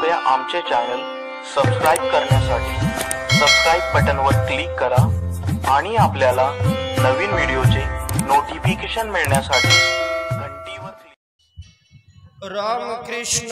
कृपया आमचे channel subscribe करण्यासाठी सबस्क्राइब बटनवर क्लिक करा आणि आपल्याला नवीन व्हिडिओचे नोटिफिकेशन मिळण्यासाठी घंटीवर क्लिक राम कृष्ण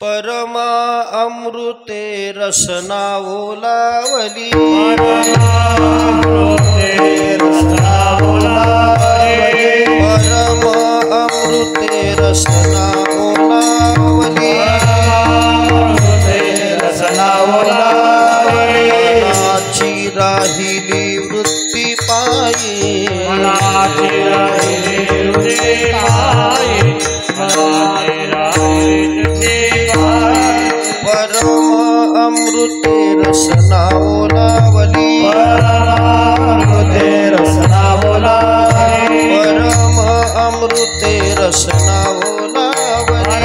परमा अमृते रसना ओलावली परम अमृते रसना ओलावली मनाची राहिली वृत्ती पायी परम अमृते रसना ओलावली परम अमृते रसना ओलावली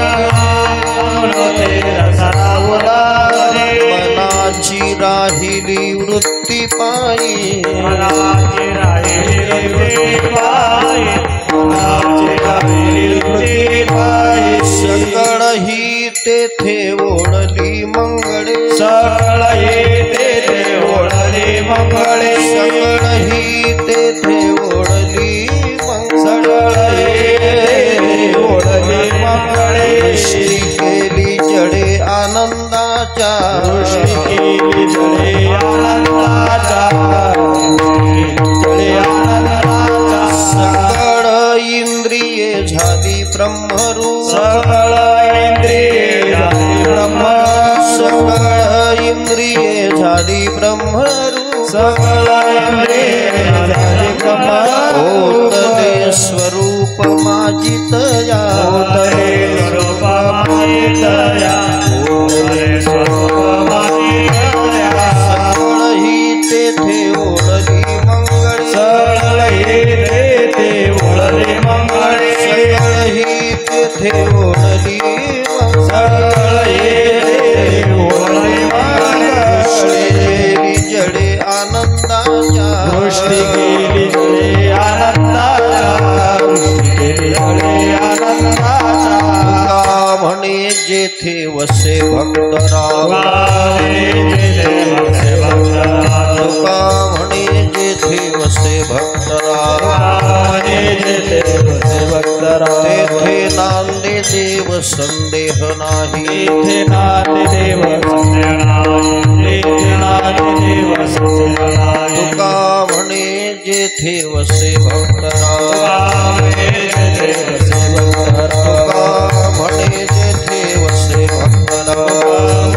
मनाची राहिली वृत्ती पायी सकळ ही तेथे ओढली मंगळे सकळ ही तेथे ओढली मंगळे सकळ ही तेथे ओढली ओढली मंगळे सृष्टी केली जडे आनंदाच्या सृष्टी केली जडे आनंदाच्या सकळ इंद्रिये झाली ब्रह्मरूप सकळ इंद्रिये झाली ब्रह्मरूप सकळ इंद्रिये झाली ब्रह्मरूप सकळ इंद्रिये झाली ब्रह्मरूप ओतले स्वरूप माझी तया ओतले स्वरूप माझी तया ओतले स्वरूप माझी तया सकळ ही तेथे ओढली मंगळे सकळ ही तेथे ओढली मंगळे सकळ ही तेथे ओढली सकळ ही तेथे ओढली मंगळे गेली जडे आनंदाच्या सृष्टी केली जडे आनंदाच्या सृष्टी केली जडे आनंदाच्या तुका म्हणे जेथे वसे भक्तराव तुका म्हणे जेथे वसे भक्तराव तेथे नांदे देव संदेह नाही तेथे नांदे देव संदेह नाही तेथे नांदे देव संदेह नाही तुका म्हणे जेथे वसे भक्तराव तुका म्हणे जेथे वसे भक्तराव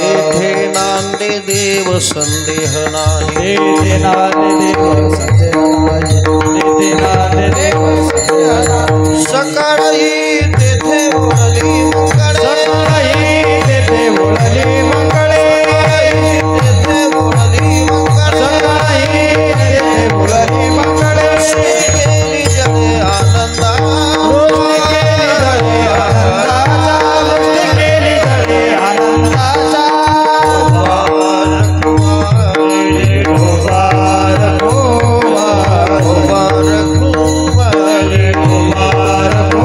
तेथे नांदे देव संदेह नाही तेथे नांदे देव संदेह नाही तेथे नांदे देव संदेह नाही सकाळी तेथे ओढली मंगळे सकाळी तेथे ओढली मंगळे तेथे ओढली मंगळे सकाळी तेथे ओढली मंगळे गेली जडे आनंदा केली जडे आनंदाचा मुबारक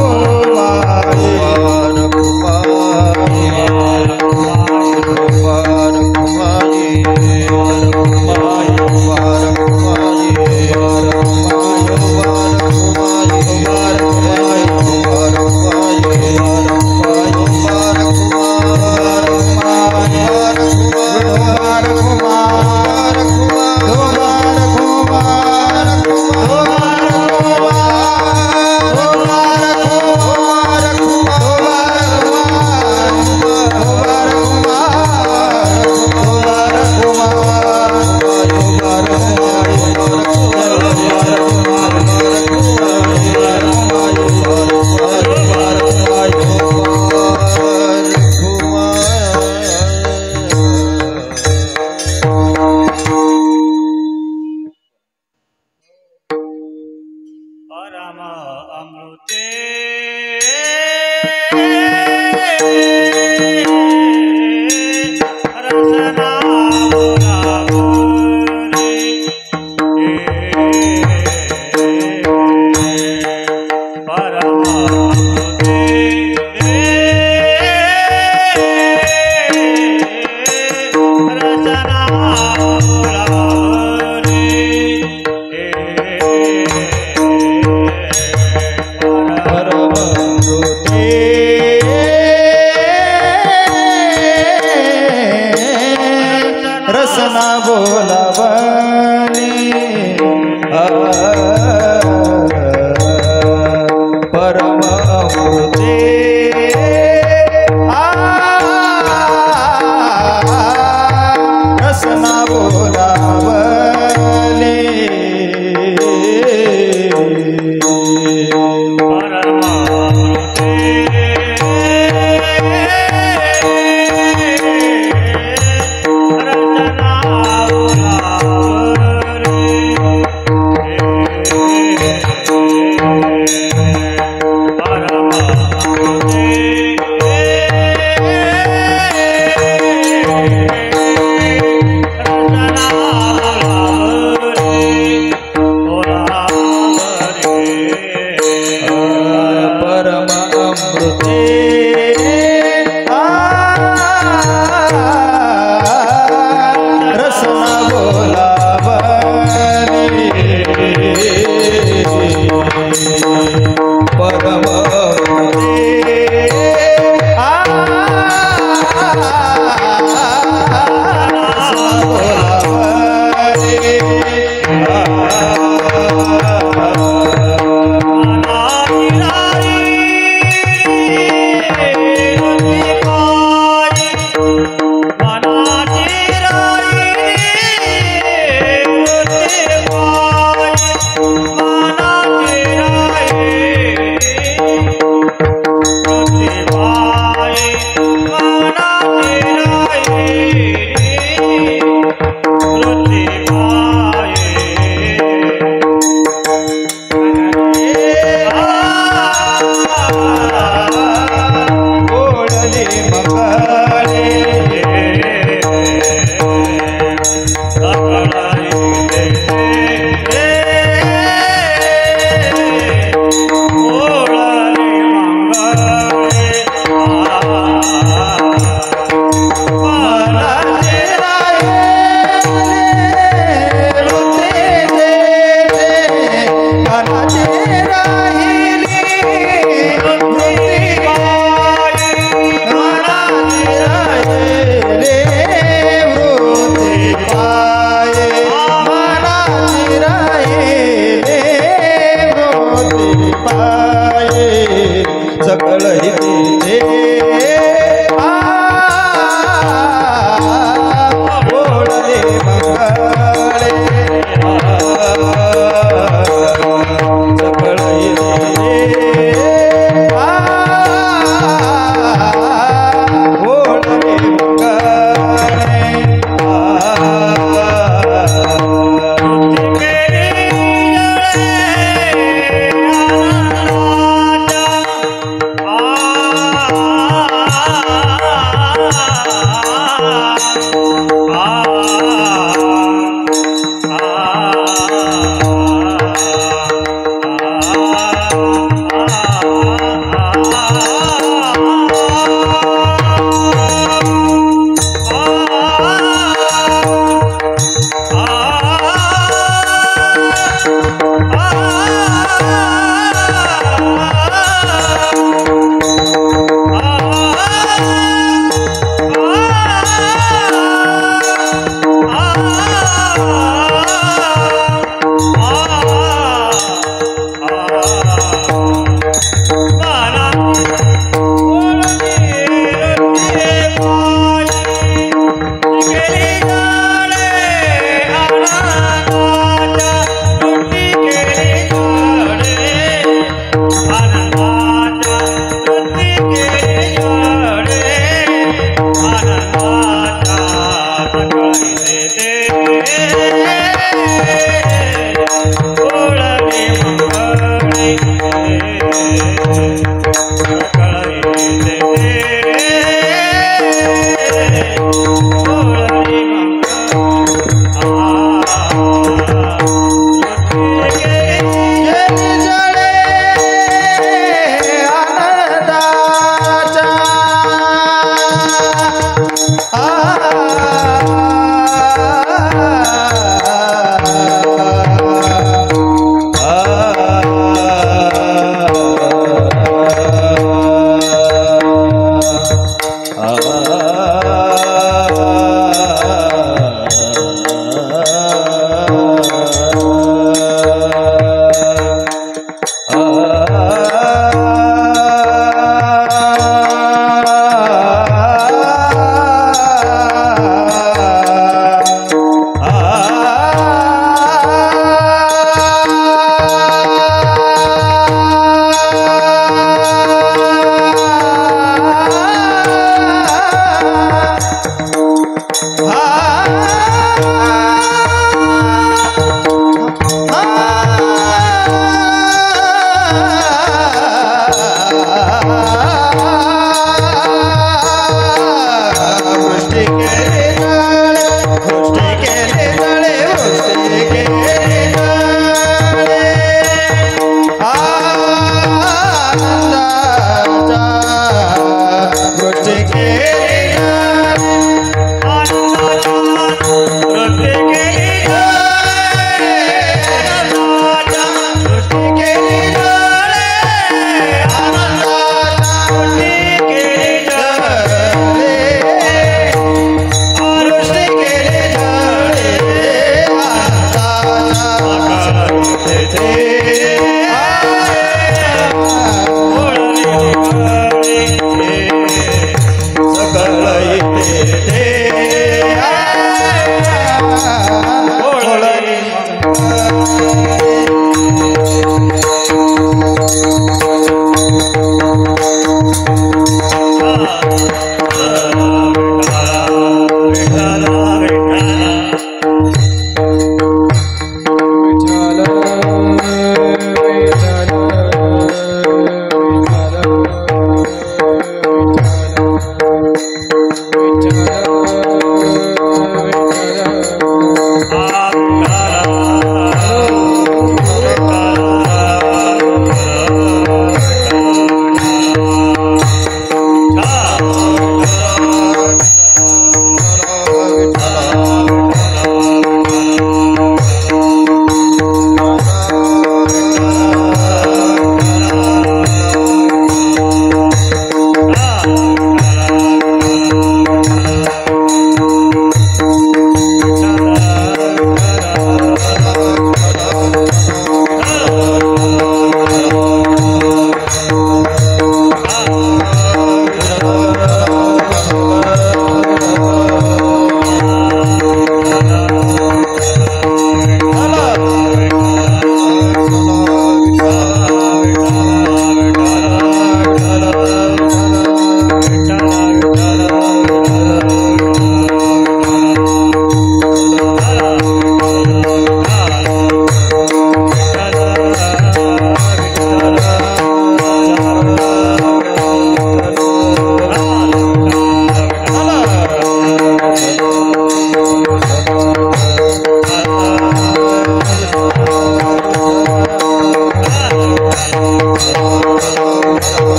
रसना बोलावली परम अमृते रसना बोलावली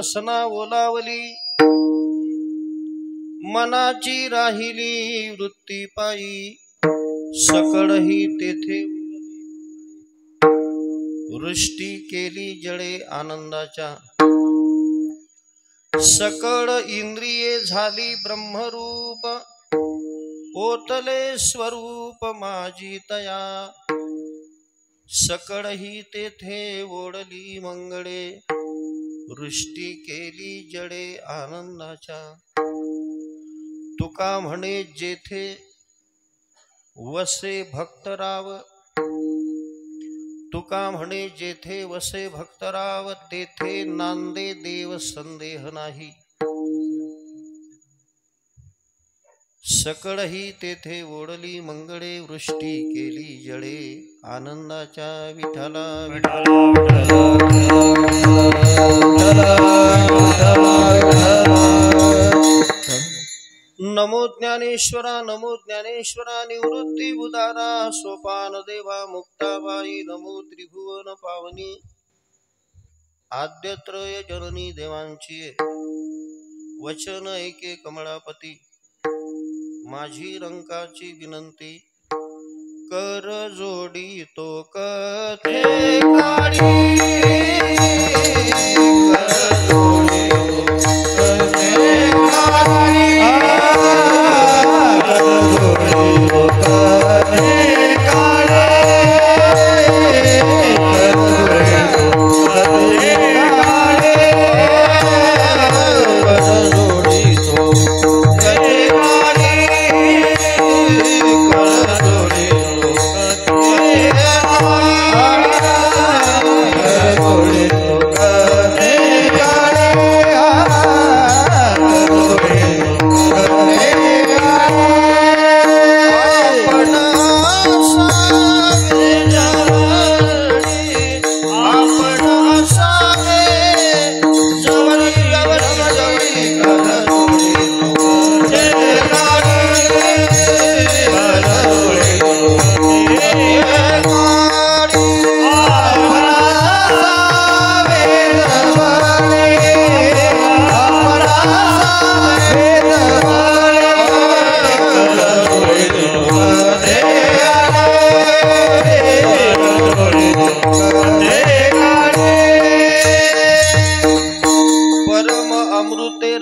रसना ओलावली मनाची राहिली वृत्ती पायी सकळही तेथे वृष्टी केली जळे आनंदाच्या सकळ इंद्रिये झाली ब्रह्मरूप ओतले स्वरूप माझी तया सकळही तेथे ओढली मंगळे वृष्टी केली जडे आनंदाच्या तुका म्हणे जेथे वसे भक्तराव तुका म्हणे जेथे वसे भक्तराव तेथे नांदे देव संदेह नाही सकळही तेथे ओढली मंगळे वृष्टी केली जळे आनंदाच्या विठ्ठला नमो ज्ञानेश्वरा निवृत्ती उदारा सोपान देवा मुक्ताबाई नमो त्रिभुवन पावनी आद्यत्रय जननी देवांची वचन ऐके कमळापती माझी रंकाची विनंती कर जोडी तो कथे काढी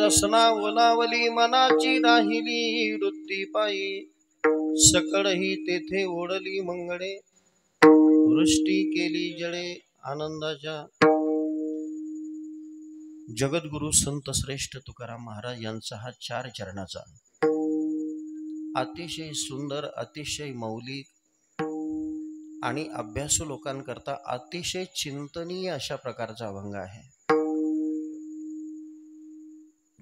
रसना ओलावली मनाची राहिली वृत्ती पायी सकळही तेथे ओढली मंगळे वृष्टी केली जळे आनंदाच्या जगद्गुरु संत श्रेष्ठ तुकाराम महाराज यांचा हा 4 चरणाचा अतिशय सुंदर अतिशय मौलिक आणि अभ्यासू लोकांकरता अतिशय चिंतनीय अशा प्रकारचा अभंग आहे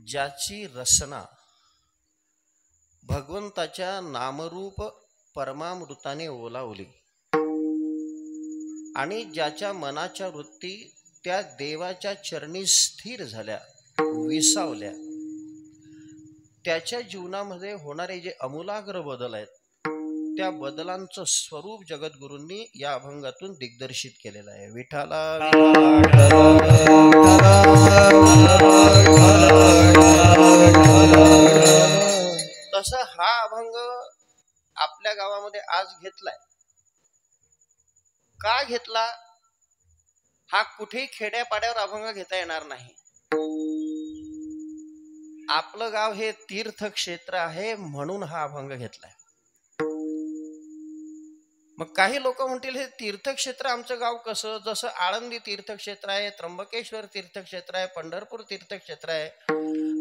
ज्याची रचना भगवंताच्या नामरूप परमामृताने ओलावली आणि ज्याच्या मनाच्या वृत्ती त्या देवाच्या चरणी स्थिर झाल्या विसावल्या त्याच्या जीवनामध्ये होणारे जे अमूलाग्र बदल आहेत त्या बदलांचं स्वरूप जगद्गुरूंनी या अभंगातून दिग्दर्शित केलेलं आहे विठ्ठला तसं हा अभंग आपल्या गावामध्ये आज घेतलाय का घेतला हा कुठेही खेड्यापाड्यावर अभंग घेता येणार नाही आपलं गाव हे तीर्थक्षेत्र आहे म्हणून हा अभंग घेतलाय मग काही लोक म्हणतील हे तीर्थक्षेत्र आमचं गाव कसं जसं आळंदी तीर्थक्षेत्र आहे त्र्यंबकेश्वर तीर्थक्षेत्र आहे पंढरपूर तीर्थक्षेत्र आहे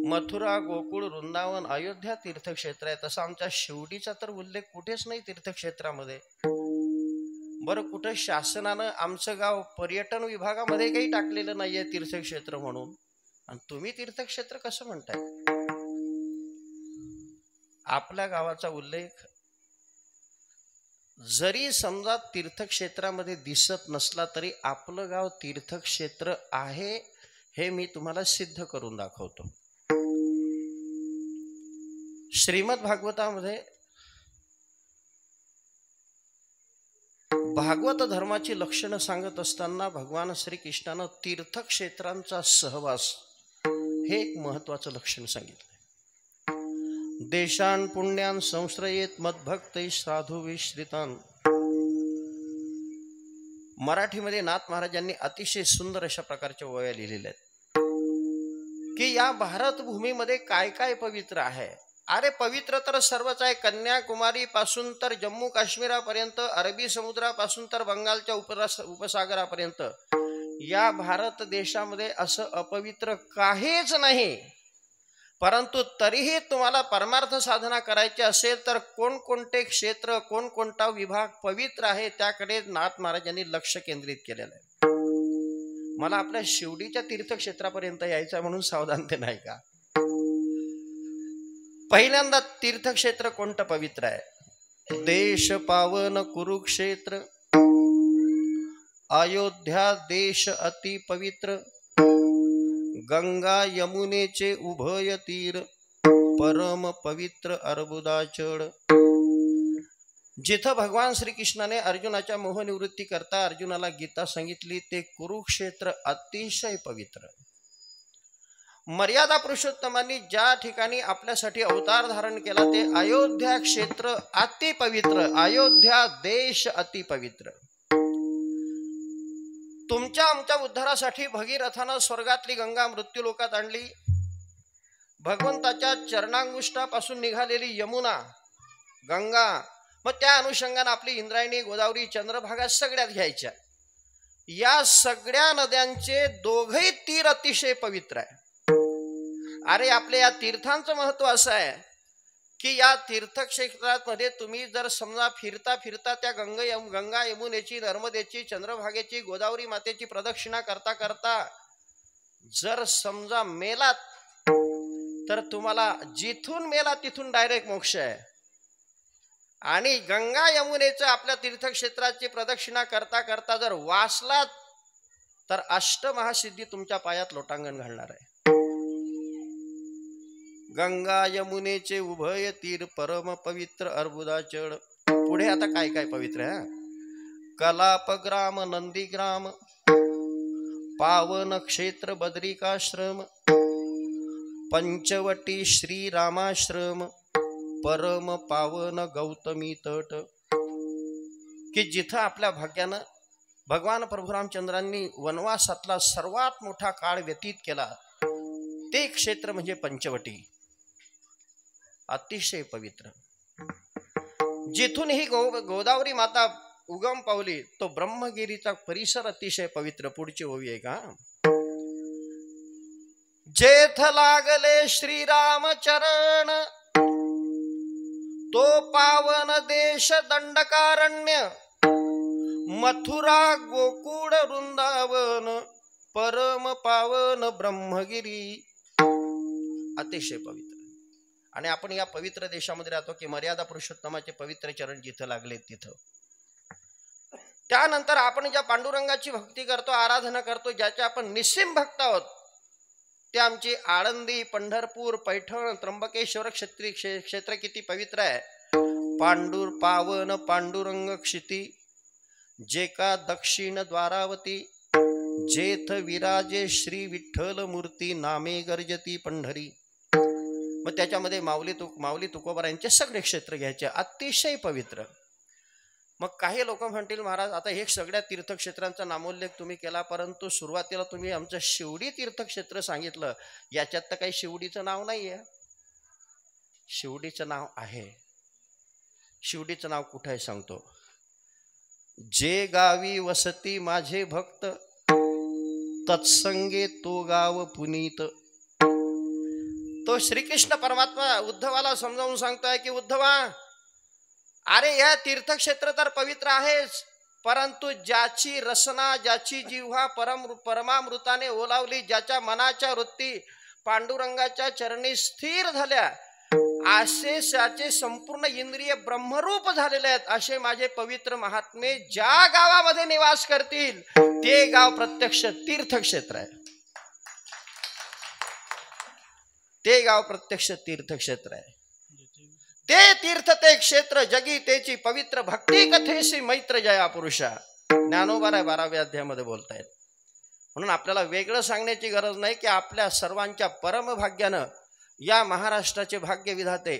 मथुरा गोकुळ वृंदावन अयोध्या तीर्थक्षेत्र आहे तसं आमच्या शिवडीचा तर उल्लेख कुठेच नाही तीर्थक्षेत्रामध्ये बरं कुठं शासनानं आमचं गाव पर्यटन विभागामध्ये काही टाकलेलं नाहीये तीर्थक्षेत्र म्हणून आणि तुम्ही तीर्थक्षेत्र कसं म्हणताय आपल्या गावाचा उल्लेख जरी समजा तीर्थक्षेत्रामध्ये दिसत नसला तरी आपलं गाव तीर्थक्षेत्र आहे हे मी तुम्हाला सिद्ध करून दाखवतो श्रीमद भागवतामध्ये भागवत धर्माची लक्षणं सांगत असताना भगवान श्रीकृष्णानं तीर्थक्षेत्रांचा सहवास हे एक महत्वाचं लक्षण सांगितलं. देशान पुण्यान संश्रयेत मद्भक्त साधू विश्रितान. मराठीमध्ये नाथ महाराजांनी अतिशय सुंदर अशा प्रकारच्या ओव्या लिहिलेल्या आहेत की या भारत भूमीमध्ये काय काय पवित्र आहे. अरे पवित्र तर सर्वच आहे. कन्याकुमारी पासून तर जम्मू काश्मीरापर्यंत, अरबी समुद्रापासून तर बंगालच्या उपसागरापर्यंत या भारत देशामध्ये असं अपवित्र काहीच नाही. परंतु तरीही तुम्हाला परमार्थ साधना करायची असेल तर कोणकोणते क्षेत्र, कोणकोणता विभाग पवित्र आहे त्याकडे नाथ महाराजांनी लक्ष केंद्रित केलेलं आहे. मला आपल्या शिवडीच्या तीर्थक्षेत्रापर्यंत यायचं म्हणून सावधानते नाही का. पहिल्यांदा तीर्थक्षेत्र कोणतं पवित्र आहे. देश पावन कुरुक्षेत्र, अयोध्या देश अति पवित्र, गंगा यमुनेचे उभय तीर, परम पवित्र अर्बुदाचळ. जिथं भगवान श्रीकृष्णाने अर्जुनाच्या मोहनिवृत्ती करता अर्जुनाला गीता सांगितली ते कुरुक्षेत्र अतिशय पवित्र. मर्यादा पुरुषोत्तमांनी ज्या ठिकाणी आपल्यासाठी अवतार धारण केला ते अयोध्या क्षेत्र अति पवित्र, अयोध्या देश अति पवित्र. तुमच्या आमच्या उद्धारासाठी भगीरथानं स्वर्गातली गंगा मृत्यूलोकात आणली. भगवंताच्या चरणांगुष्टापासून निघालेली यमुना गंगा, मग त्या अनुषंगाने आपली इंद्रायणी, गोदावरी, चंद्रभागा सगळ्यात घ्यायच्या. या सगळ्या नद्यांचे दोघही तीर अतिशय पवित्र आहे. अरे आपल्या या तीर्थांचं महत्व असं आहे की या तीर्थक्षेत्रामध्ये तुम्ही जर समजा फिरता फिरता त्या गंगा यमुनेची, नर्मदेची, चंद्रभागेची, गोदावरी मातेची प्रदक्षिणा करता करता जर समजा मेलात तर तुम्हाला जिथून मेला तिथून डायरेक्ट मोक्ष आहे. आणि गंगा यमुनेचं आपल्या तीर्थक्षेत्राची प्रदक्षिणा करता करता जर वाचलात तर अष्टमहासिद्धी तुमच्या पायात लोटांगण घालणार आहे. गंगा यमुनेचे उभय तीर, परम पवित्र अर्बुदाचळ. पुढे आता काय काय पवित्र आहे. कलापग्राम नंदीग्राम, पावन क्षेत्र बद्रिकाश्रम, पंचवटी श्रीरामाश्रम, परम पावन गौतमी तट. की जिथं आपल्या भाग्यानं भगवान प्रभू रामचंद्रांनी वनवासातला सर्वात मोठा काळ व्यतीत केला ते क्षेत्र म्हणजे पंचवटी, अतिशय पवित्र. जिथून ही गोदावरी माता उगम पावली तो ब्रह्मगिरीचा परिसर अतिशय पवित्र. पुढची ओवी आहे का. जेथ लागले श्रीराम चरण, तो पावन देश दंडकारण्य, मथुरा गोकुळ वृंदावन, परम पावन ब्रह्मगिरी. अतिशय पवित्र. आणि आपण या पवित्र देशामध्ये राहतो की मर्यादा पुरुषोत्तमाचे पवित्र चरण जिथं लागले तिथं. त्यानंतर आपण ज्या पांडुरंगाची भक्ती करतो, आराधना करतो, ज्याचे आपण निस्सीम भक्त आहोत ते आमची आळंदी, पंढरपूर, पैठण, त्र्यंबकेश्वर क्षेत्र किती पवित्र आहे. पावन पांडुरंग क्षिती, जे का दक्षिण द्वारावती, जेथ विराजे श्री विठ्ठल मूर्ती, नामे गर्जती पंढरी. मग त्याच्यामध्ये माऊली तुकोबारायांचे सगळे क्षेत्र घ्यायचे, अतिशय पवित्र. मग काही लोक म्हणतील महाराज आता हे सगळ्या तीर्थक्षेत्रांचा नामोल्लेख तुम्ही केला, परंतु सुरुवातीला तुम्ही आमचं शिवडी तीर्थक्षेत्र सांगितलं, याच्यात तर काही शिवडीचं नाव नाहीये. शिवडीचं नाव आहे. शिवडीचं नाव कुठे आहे सांगतो. जे गावी वसती माझे भक्त, तत्संगे तो गाव पुनीत. तो श्रीकृष्ण परमात्मा उद्धवाला समजावून सांगतोय की उद्धवा, अरे या तीर्थक्षेत्र तर पवित्र आहेच, परंतु ज्याची रसना, ज्याची जिव्हा परमामृताने ओलावली, ज्याच्या मनाच्या वृत्ती पांडुरंगाच्या चरणी स्थिर झाल्या, असे त्याचे संपूर्ण इंद्रिय ब्रह्मरूप झालेले आहेत, असे माझे पवित्र महात्मे ज्या गावामध्ये निवास करतील ते गाव प्रत्यक्ष तीर्थक्षेत्र आहे. ते गाव प्रत्यक्ष तीर्थक्षेत्र आहे. ते तीर्थ ते क्षेत्र जगी तेची पवित्र भक्ती कथेशी मैत्र जया पुरुषा. ज्ञानोबा 12व्या अध्यायामध्ये बोलतायत. म्हणून आपल्याला वेगळं सांगण्याची गरज नाही की आपल्या सर्वांच्या परमभाग्यानं या महाराष्ट्राचे भाग्यविधाते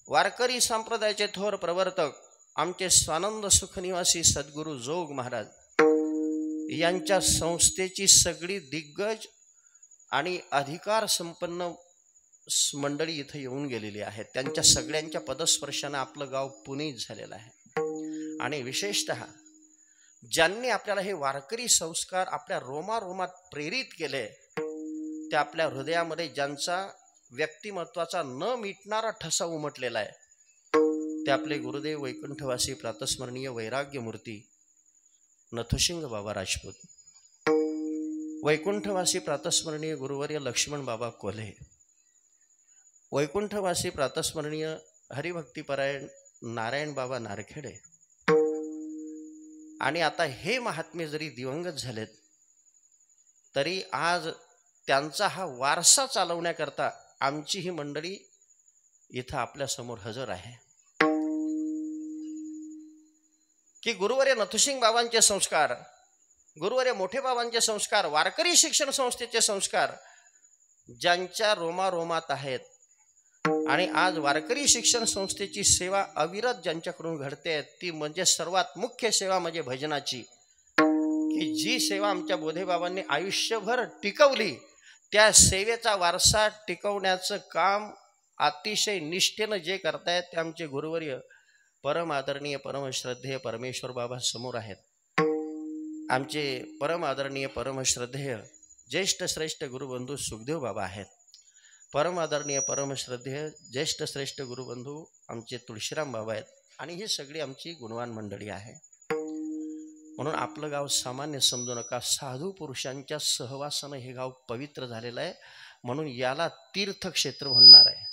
वारकरी संप्रदायाचे थोर प्रवर्तक आमचे स्वानंद सुखनिवासी सद्गुरू जोग महाराज यांच्या संस्थेची सगळी दिग्गज आणि अधिकार संपन्न मंडळी इथं येऊन गेलेली आहेत. त्यांच्या सगळ्यांच्या पदस्पर्शानं आपलं गाव पुनीत झालेलं आहे. आणि विशेषतः ज्यांनी आपल्याला हे वारकरी संस्कार आपल्या रोमारोमात प्रेरित केले, ते आपल्या हृदयामध्ये ज्यांचा व्यक्तिमत्वाचा न मिटणारा ठसा उमटलेला आहे, ते आपले गुरुदेव वैकुंठवासी प्रातस्मरणीय वैराग्यमूर्ती नथशिंग बाबा राजपूत, वैकुंठवासी प्रातस्मरणीय गुरुवर्य लक्ष्मण बाबा कोल्हे, वैकुंठवासी प्रातस्मरणीय हरिभक्तीपरायण नारायण बाबा नारखेडे. आणि आता हे महात्मे जरी दिवंगत झालेत तरी आज त्यांचा हा वारसा चालवण्याकरता आमची ही मंडळी इथं आपल्या समोर हजर आहे. की गुरुवर्य नथशिंग बाबांचे संस्कार, गुरुवर्य मोठे बाबांचे संस्कार, वारकरी शिक्षण संस्थेचे संस्कार ज्यांच्या रोमारोमात आहेत आणि आज वारकरी शिक्षण संस्थेची सेवा अविरत ज्यांच्याकडून घडते ती म्हणजे सर्वात मुख्य सेवा म्हणजे भजनाची. की जी सेवा आमच्या बोधेबाबांनी आयुष्यभर टिकवली, त्या सेवेचा वारसा टिकवण्याचं काम अतिशय निष्ठेनं जे करतायत ते आमचे गुरुवर्य परम आदरणीय परमश्रद्धेय परमेश्वर बाबा समोर आहेत. आमचे परम आदरणीय परमश्रद्धेय ज्येष्ठ श्रेष्ठ गुरुबंधू सुखदेव बाबा आहेत. परम आदरणीय परमश्रद्धेय ज्येष्ठ श्रेष्ठ गुरुबंधू आमचे तुळशीराम बाबा आहेत. आणि ही सगळी आमची गुणवान मंडळी आहे. म्हणून आपलं गाव सामान्य समजू नका, साधू पुरुषांच्या सहवासानं हे गाव पवित्र झालेलं आहे. म्हणून याला तीर्थक्षेत्र म्हणणार आहे.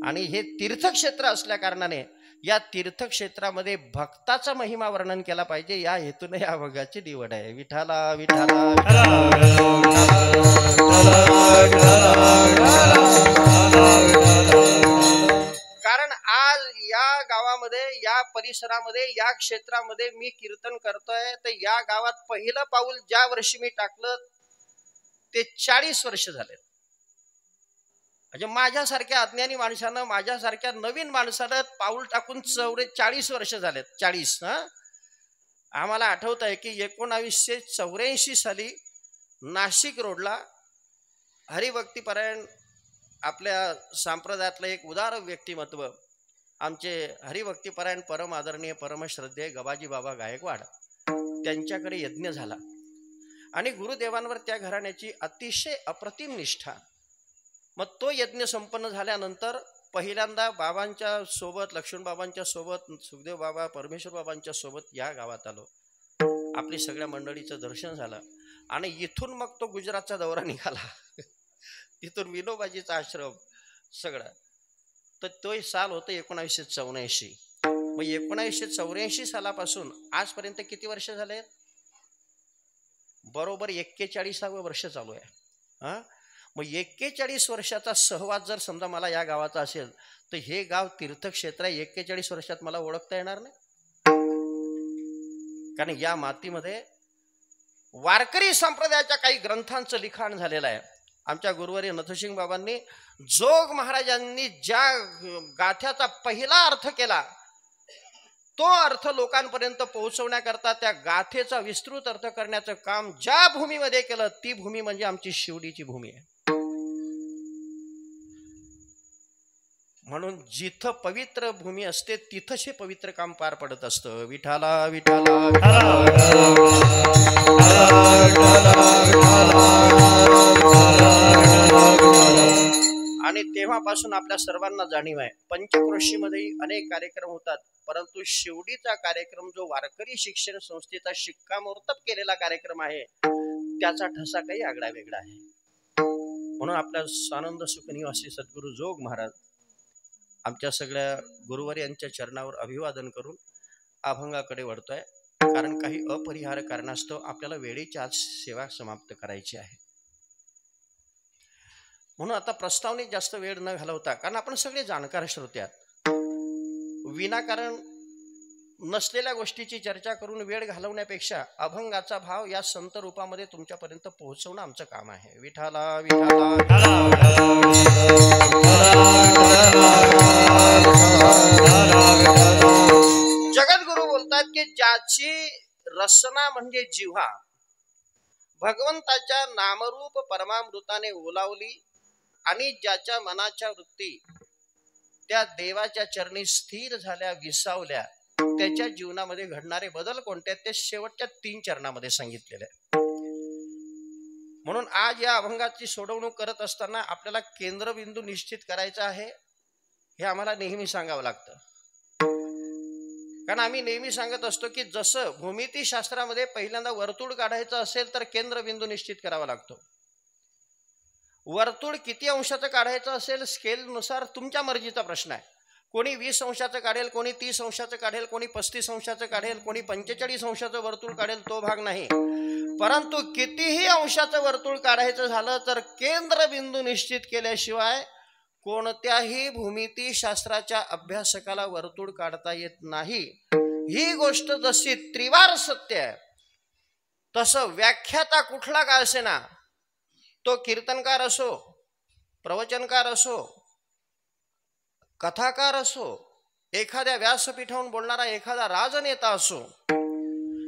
आणि हे तीर्थक्षेत्र असल्या कारणाने या तीर्थक्षेत्रामध्ये भक्ताचा महिमा वर्णन केला पाहिजे, या हेतूने या भागाची निवड आहे. विठाला विठाला कारण आज या गावामध्ये, या परिसरामध्ये, या क्षेत्रामध्ये मी कीर्तन करतोय तर या गावात पहिलं पाऊल ज्या वर्षी मी टाकलं ते 40 वर्ष झाले. म्हणजे माझ्यासारख्या अज्ञानी माणसानं, माझ्यासारख्या नवीन माणसानं पाऊल टाकून 40 वर्ष झालेत. 40. आम्हाला आठवत आहे की 1984 साली नाशिक रोडला हरिभक्तीपरायण आपल्या संप्रदायातलं एक उदार व्यक्तिमत्व आमचे हरिभक्तीपरायण परम आदरणीय परमश्रद्धेय गबाजी बाबा गायकवाड त्यांच्याकडे यज्ञ झाला. आणि गुरुदेवांवर त्या घराण्याची अतिशय अप्रतिम निष्ठा. मग तो यज्ञ संपन्न झाल्यानंतर पहिल्यांदा बाबांच्या सोबत, लक्ष्मण बाबांच्या सोबत, सुखदेव बाबा परमेश्वर बाबांच्या सोबत या गावात आलो. आपली सगळ्या मंडळीचं दर्शन झालं. आणि इथून मग तो गुजरातचा दौरा निघाला. तिथून विनोबाजीचा आश्रम सगळं. तर तो साल होतं 1984. मग 1984 सालापासून आजपर्यंत किती वर्ष झाले? बरोबर 41वं वर्ष चालू आहे. मग 41 वर्षाचा सहवास जर समजा मला या गावाचा असेल तर हे गाव तीर्थक्षेत्र आहे. 41 वर्षात मला ओळखता येणार नाही. कारण या मातीमध्ये वारकरी संप्रदायाच्या काही ग्रंथांचं लिखाण झालेलं आहे. आमच्या गुरुवर्य नथशिंग बाबांनी जोग महाराजांनी ज्या गाथ्याचा पहिला अर्थ केला तो अर्थ लोकांपर्यंत पोहोचवण्याकरता त्या गाथेचा विस्तृत अर्थ करण्याचं काम ज्या भूमीमध्ये केलं ती भूमी म्हणजे आमची शिवडीची भूमी आहे. म्हणून जिथं पवित्र भूमी असते तिथंच हे पवित्र काम पार पडत असतं. विठाला विठाला आणि तेव्हापासून आपल्या सर्वांना जाणीव आहे. पंचक्रोशीमध्ये अनेक कार्यक्रम होतात, परंतु शिवडीचा कार्यक्रम जो वारकरी शिक्षण संस्थेचा शिक्कामोर्तब केलेला कार्यक्रम आहे त्याचा ठसा काही आगळा वेगळा आहे. म्हणून आपल्या स्वानंद सुखनिवासी सद्गुरू जोग महाराज आमच्या सगळ्या गुरुवर्यांच्या चरणावर अभिवादन करून अभंगाकडे वळतोय. कारण काही अपरिहार्य कारणास्तव आपल्याला वेळेची आज सेवा समाप्त करायची आहे. म्हणून आता प्रस्तावनेत जास्त वेळ न घालवता, कारण आपण सगळे जाणकार श्रोते आहात, विनाकारण नसलेल्या गोष्टीची चर्चा करून वेळ घालवण्यापेक्षा अभंगाचा भाव या संत रूपामध्ये तुमच्यापर्यंत पोहोचवणं आमचं काम आहे. विठाला विठाला जगद्गुरु बोलतात की ज्याची रसना म्हणजे जिव्हा भगवंताच्या नामरूप परमामृताने ओलावली आणि ज्याच्या मनाच्या वृत्ती त्या देवाच्या चरणी स्थिर झाल्या, विसावल्या, त्याच्या जीवनामध्ये घडणारे बदल कोणते ते शेवटच्या 3 चरणामध्ये सांगितलेले आहे. म्हणून आज या अभंगाची सोडवणूक करत असताना आपल्याला केंद्रबिंदू निश्चित करायचा आहे. हे आम्हाला नेहमी सांगावं लागतं, कारण आम्ही नेहमी सांगत असतो की जसं भूमितीशास्त्रामध्ये पहिल्यांदा वर्तुळ काढायचं असेल तर केंद्रबिंदू निश्चित करावा लागतो. वर्तुळ किती अंशाचं काढायचं असेल स्केलनुसार तुमच्या मर्जीचा प्रश्न आहे. कोणी 20 अंशाचं काढेल, कोणी 30 अंशाचं काढेल, कोणी 35 अंशाचं काढेल, कोणी 45 अंशाचं वर्तुळ काढेल, तो भाग नाही. परंतु कितीही अंशाचं वर्तुळ काढायचं झालं तर केंद्रबिंदू निश्चित केल्याशिवाय कोणत्याही भूमितीशास्त्राच्या अभ्यासकाला वर्तुळ काढता येत नाही. ही गोष्ट जशी त्रिवार सत्य आहे तसं व्याख्याता कुठला का असेना, तो कीर्तनकार असो, प्रवचनकार असो, कथाकार असो, एखाद्या व्यासपीठावरून बोलणारा एखादा राजनेता असो,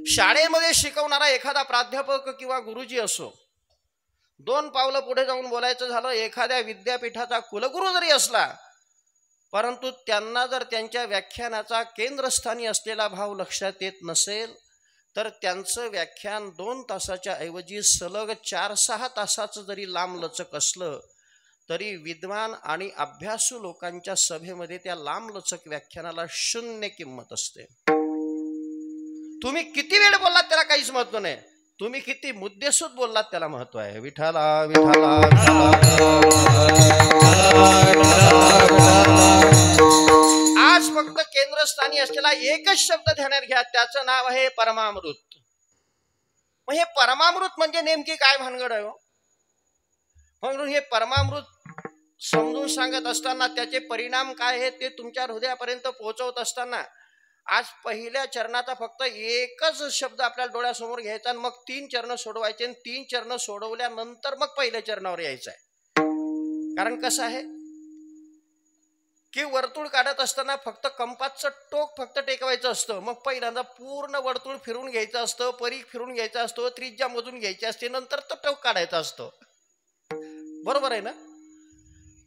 शाळेमध्ये शिकवणारा एखादा प्राध्यापक किंवा गुरुजी असो, 2 पावलं पुढे जाऊन बोलायचं झालं एखाद्या विद्यापीठाचा कुलगुरू जरी असला, परंतु त्यांना जर त्यांच्या व्याख्यानाचा केंद्रस्थानी असलेला भाव लक्षात येत नसेल तर त्यांचं व्याख्यान 2 तासाच्या ऐवजी सलग 4-6 तासाचं जरी लांबलचक असलं तरी विद्वान आणि अभ्यासू लोकांच्या सभेमध्ये त्या लांबलचक व्याख्यानाला 0 किंमत असते. तुम्ही किती वेळ बोललात त्याला काहीच महत्व नाही, तुम्ही किती मुद्देसूद बोललात त्याला महत्व आहे. विठाला विठाला आज फक्त केंद्रस्थानी असलेला एकच शब्द ध्यानात घ्या, त्याचं नाव आहे परमामृत. मग हे परमामृत म्हणजे नेमकी काय भानगड आहे? म्हणून हे परमामृत समजून सांगत असताना त्याचे परिणाम काय आहेत ते तुमच्या हृदयापर्यंत पोहोचवत असताना आज पहिल्या चरणाचा फक्त एकच शब्द आपल्याला डोळ्यासमोर घ्यायचा आणि मग 3 चरण सोडवायचे आणि 3 चरण सोडवल्यानंतर मग पहिल्या चरणावर यायचं आहे. कारण कसं आहे की वर्तुळ काढत असताना फक्त कंपासचं टोक फक्त टेकवायचं असतं, मग पहिल्यांदा पूर्ण वर्तुळ फिरून घ्यायचं असतं, परीख फिरून घ्यायचं असतं, त्रिज्या मोजून घ्यायची असते, नंतर तो टोक काढायचा असतो. बरोबर आहे ना?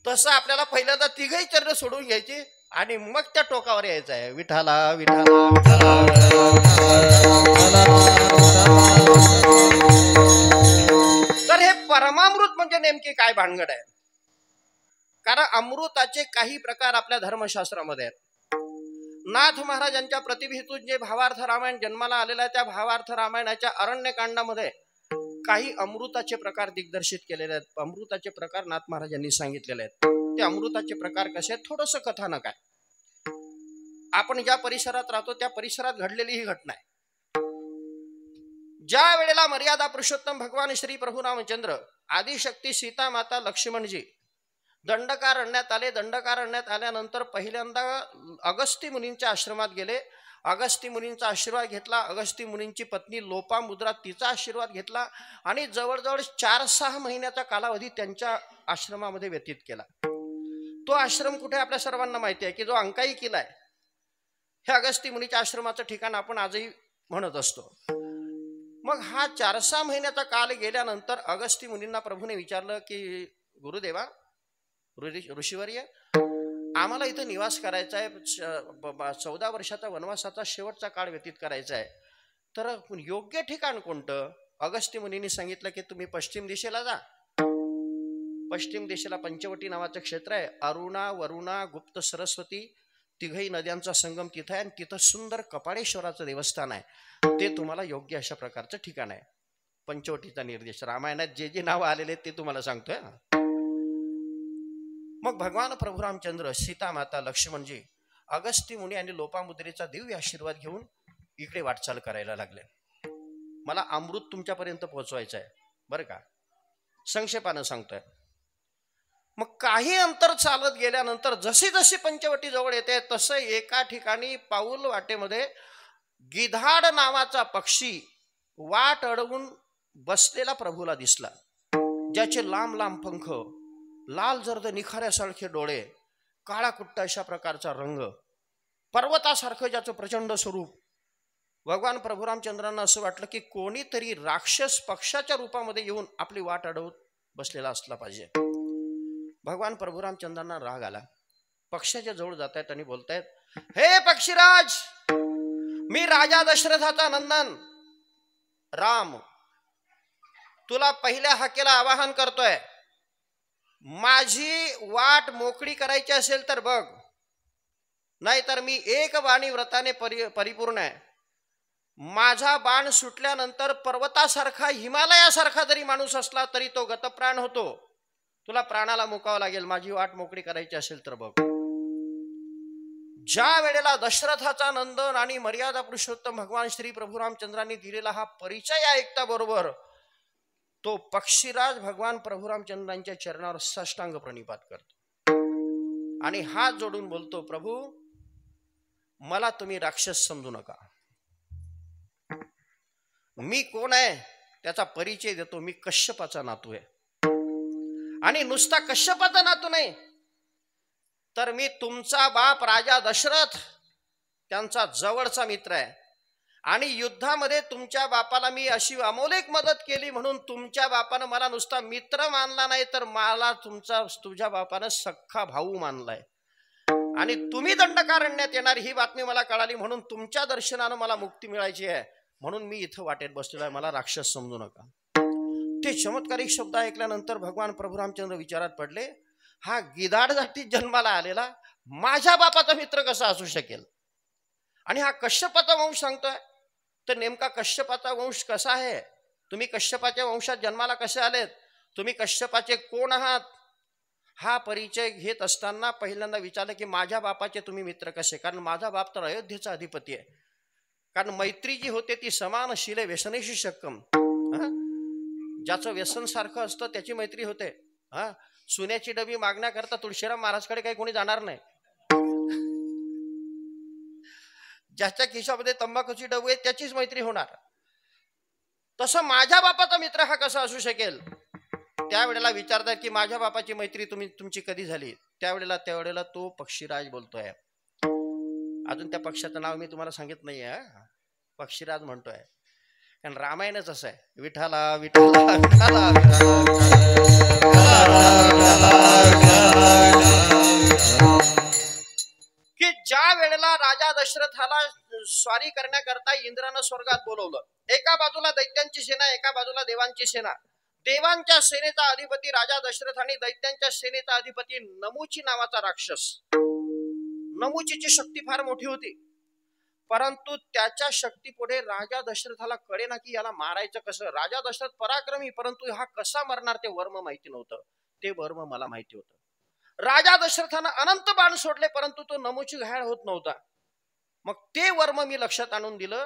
तसं आपल्याला पहिल्यांदा 3 चरण सोडून घ्यायची आणि मग त्या टोकावर यायचं आहे. विठाला विठाला तर हे परमामृत म्हणजे नेमकी काय भानगड आहे? कारण अमृताचे काही प्रकार आपल्या धर्मशास्त्रामध्ये आहेत. नाथ महाराजांच्या प्रतिभेतून जे भावार्थ रामायण जन्माला आलेलं आहे त्या भावार्थ रामायणाच्या अरण्यकांडामध्ये काही अमृताचे प्रकार दिग्दर्शित केलेले आहेत. अमृताचे प्रकार नाथ महाराजांनी सांगितलेले आहेत. ते अमृताचे प्रकार कसे आहेत थोडंसं कथानक आहे. आपण ज्या परिसरात राहतो त्या परिसरात घडलेली ही घटना आहे. ज्या वेळेला मर्यादा पुरुषोत्तम भगवान श्री प्रभू रामचंद्र आदिशक्ती सीता माता लक्ष्मणजी दंडकारण्यात आले. दंडकारण्यात आल्यानंतर पहिल्यांदा अगस्ती मुनींच्या आश्रमात गेले. अगस्ती मुनींचा आशीर्वाद घेतला. अगस्ती मुनींची पत्नी लोपामुद्रा तिचा आशीर्वाद घेतला आणि जवळजवळ 4-6 महिन्याचा कालावधी त्यांच्या आश्रमामध्ये व्यतीत केला. तो आश्रम कुठे आपल्या सर्वांना माहिती आहे की जो अंकाई किल्ला आहे, हे अगस्ती मुनीच्या आश्रमाचं ठिकाण आपण आजही म्हणत असतो. मग हा 4-6 महिन्याचा काल गेल्यानंतर अगस्ती मुनींना प्रभूने विचारलं की गुरुदेवा, ऋषीवर्य, आम्हाला इथं निवास करायचा आहे, 14 वर्षाचा वनवासाचा शेवटचा काळ व्यतीत करायचा आहे, तर योग्य ठिकाण कोणतं? अगस्ती मुनींनी सांगितलं की तुम्ही पश्चिम दिशेला जा. पश्चिम दिशेला पंचवटी नावाचं क्षेत्र आहे. अरुणा, वरुणा, गुप्त, सरस्वती 3 नद्यांचा संगम तिथं आहे आणि तिथं सुंदर कपाळेश्वराचं देवस्थान आहे. ते तुम्हाला योग्य अशा प्रकारचं ठिकाण आहे. पंचवटीचा निर्देश रामायणात जे जे नावं आलेले ते तुम्हाला सांगतोय. मग भगवान प्रभू रामचंद्र, सीता माता, लक्ष्मणजी, अगस्ती मुनी आणि लोपामुद्रेचा दिव्य आशीर्वाद घेऊन इकडे वाटचाल करायला लागले. मला अमृत तुमच्यापर्यंत पोहोचवायचं आहे बरं का, संक्षेपानं सांगतोय. मग काही अंतर चालत गेल्यानंतर जशी जशी पंचवटी जवळ येते तसं एका ठिकाणी पाऊल वाटेमध्ये गिधाड नावाचा पक्षी वाट अडवून बसलेला प्रभूला दिसला, ज्याचे लांब लांब पंख, लाल जर्द निखाऱ्यासारखे डोळे, काळा कुट्टा अशा प्रकारचा रंग, पर्वतासारखं ज्याचं प्रचंड स्वरूप. भगवान प्रभू रामचंद्रांना असं वाटलं की कोणीतरी राक्षस पक्षाच्या रूपामध्ये येऊन आपली वाट अडवत बसलेला असला पाहिजे. भगवान प्रभू रामचंद्रांना राग आला. पक्षाच्या जवळ जात आहेत आणि बोलतायत, हे पक्षीराज, मी राजा दशरथाचा नंदन राम तुला पहिल्या हाकेला आवाहन करतोय. माझी वाट मोकळी करायची असेल तर बघ, नाहीतर मी एक बाणी व्रताने परिपूर्ण आहे. माझा बाण सुटल्यानंतर पर्वतासारखा, हिमालयासारखा जरी माणूस असला तरी तो गतप्राण होतो. तुला प्राणाला मुकावं लागेल. माझी वाट मोकळी करायची असेल तर बघ. ज्या वेळेला दशरथाचा नंदन आणि मर्यादा पुरुषोत्तम भगवान श्री प्रभू रामचंद्रांनी दिलेला हा परिचय ऐकता बरोबर तो पक्षीराज भगवान प्रभू रामचंद्रांच्या चरणावर साष्टांग प्रणिपात करतो आणि हात जोडून बोलतो, प्रभू, मला तुम्ही राक्षस समजू नका. मी कोण आहे त्याचा परिचय देतो. मी कश्यपाचा नातू आहे. आणि नुसता कश्यपाचा नातू नाही, तर मी तुमचा बाप राजा दशरथ त्यांचा जवळचा मित्र आहे. आणि युद्धामध्ये तुमच्या बापाला मी अशी अमोलिक मदत केली म्हणून तुमच्या बापानं मला नुसता मित्र मानला नाही, तर मला तुझ्या बापानं सख्खा भाऊ मानलाय. आणि तुम्ही दंडकारण्यात येणार ही बातमी मला कळाली म्हणून तुमच्या दर्शनानं मला मुक्ती मिळायची आहे, म्हणून मी इथं वाटेत बसलेलो आहे. मला राक्षस समजू नका. ते चमत्कारिक शब्द ऐकल्यानंतर भगवान प्रभू रामचंद्र विचारात पडले, हा गिधाड जातीत जन्माला आलेला माझ्या बापाचा मित्र कसा असू शकेल? आणि हा कश्यपाचा वंश सांगतोय, तर नेमका कश्यपाचा वंश कसा आहे? तुम्ही कश्यपाच्या वंशात जन्माला कसे आलेत? तुम्ही कश्यपाचे कोण आहात? हा परिचय घेत असताना पहिल्यांदा विचारलं की माझ्या बापाचे तुम्ही मित्र कसे? कारण माझा बाप तर अयोध्येचा अधिपती आहे. कारण मैत्री जी होते ती समान शिले व्यसनेशी शक्कम. ज्याचं व्यसन सारखं असतं त्याची मैत्री होते. सोन्याची डबी मागण्याकरता तुळशीराम महाराजकडे काही कोणी जाणार नाही. ज्याच्या खिशामध्ये तंबाखूची डबी आहे त्याचीच मैत्री होणार. तसं माझ्या बापाचा मित्र हा कसा असू शकेल? त्यावेळेला विचारतात की माझ्या बापाची मैत्री तुमची कधी झाली? त्यावेळेला तो पक्षीराज बोलतोय. अजून त्या पक्षाचं नाव मी तुम्हाला सांगित नाहीये. पक्षीराज म्हणतोय कारण रामायणच असं आहे, विठाला विठाला विठाला की ज्या वेळेला राजा दशरथाला स्वारी करण्याकरता इंद्रानं स्वर्गात बोलवलं. एका बाजूला दैत्यांची सेना, एका बाजूला देवांची सेना. देवांच्या सेनेचा अधिपती राजा दशरथ आणि दैत्यांच्या सेनेचा अधिपती नमुची नावाचा राक्षस. नमुचीची शक्ती फार मोठी होती, परंतु त्याच्या शक्तीपुढे राजा दशरथाला कळेना की याला मारायचं कसं. राजा दशरथ पराक्रमी, परंतु हा कसा मरणार ते वर्म माहिती नव्हतं. ते वर्म मला माहिती होतं. राजा दशरथानं अनंत बाण सोडले, परंतु तो नमुची घायल होत नव्हता. मग ते वर्म मी लक्षात आणून दिलं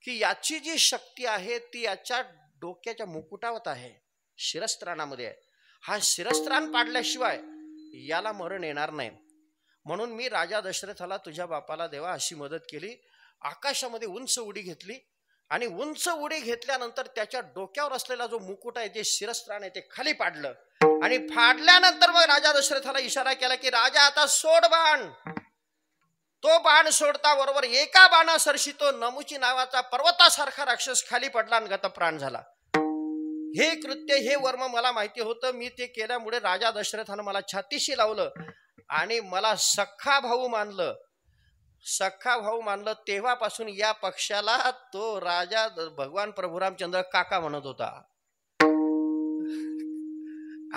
की याची जी शक्ती आहे ती याच्या डोक्याच्या मुकुटावत आहे, शिरस्त्राणामध्ये आहे. हा शिरस्त्राण पाडल्याशिवाय याला मरण येणार नाही. म्हणून मी राजा दशरथाला तुझ्या बापाला देवा अशी मदत केली. आकाशामध्ये उंच उडी घेतली आणि उंच उडी घेतल्यानंतर त्याच्या डोक्यावर असलेला जो मुकुट आहे, जे शिरस्त्राण आहे, ते खाली पाडलं. आणि फाडल्यानंतर मग राजा दशरथाला इशारा केला की राजा आता सोड बाण. तो बाण सोडता बरोबर एका बाणासरशी तो नमुची नावाचा पर्वतासारखा राक्षस खाली पडला आणि गतप्राण झाला. हे कृत्य, हे वर्म मला माहिती होतं. मी ते केल्यामुळे राजा दशरथानं मला छातीशी लावलं आणि मला सख्खा भाऊ मानलं. सख्खा भाऊ मानलं तेव्हापासून या पक्षाला तो राजा भगवान प्रभू रामचंद्र काका म्हणत होता.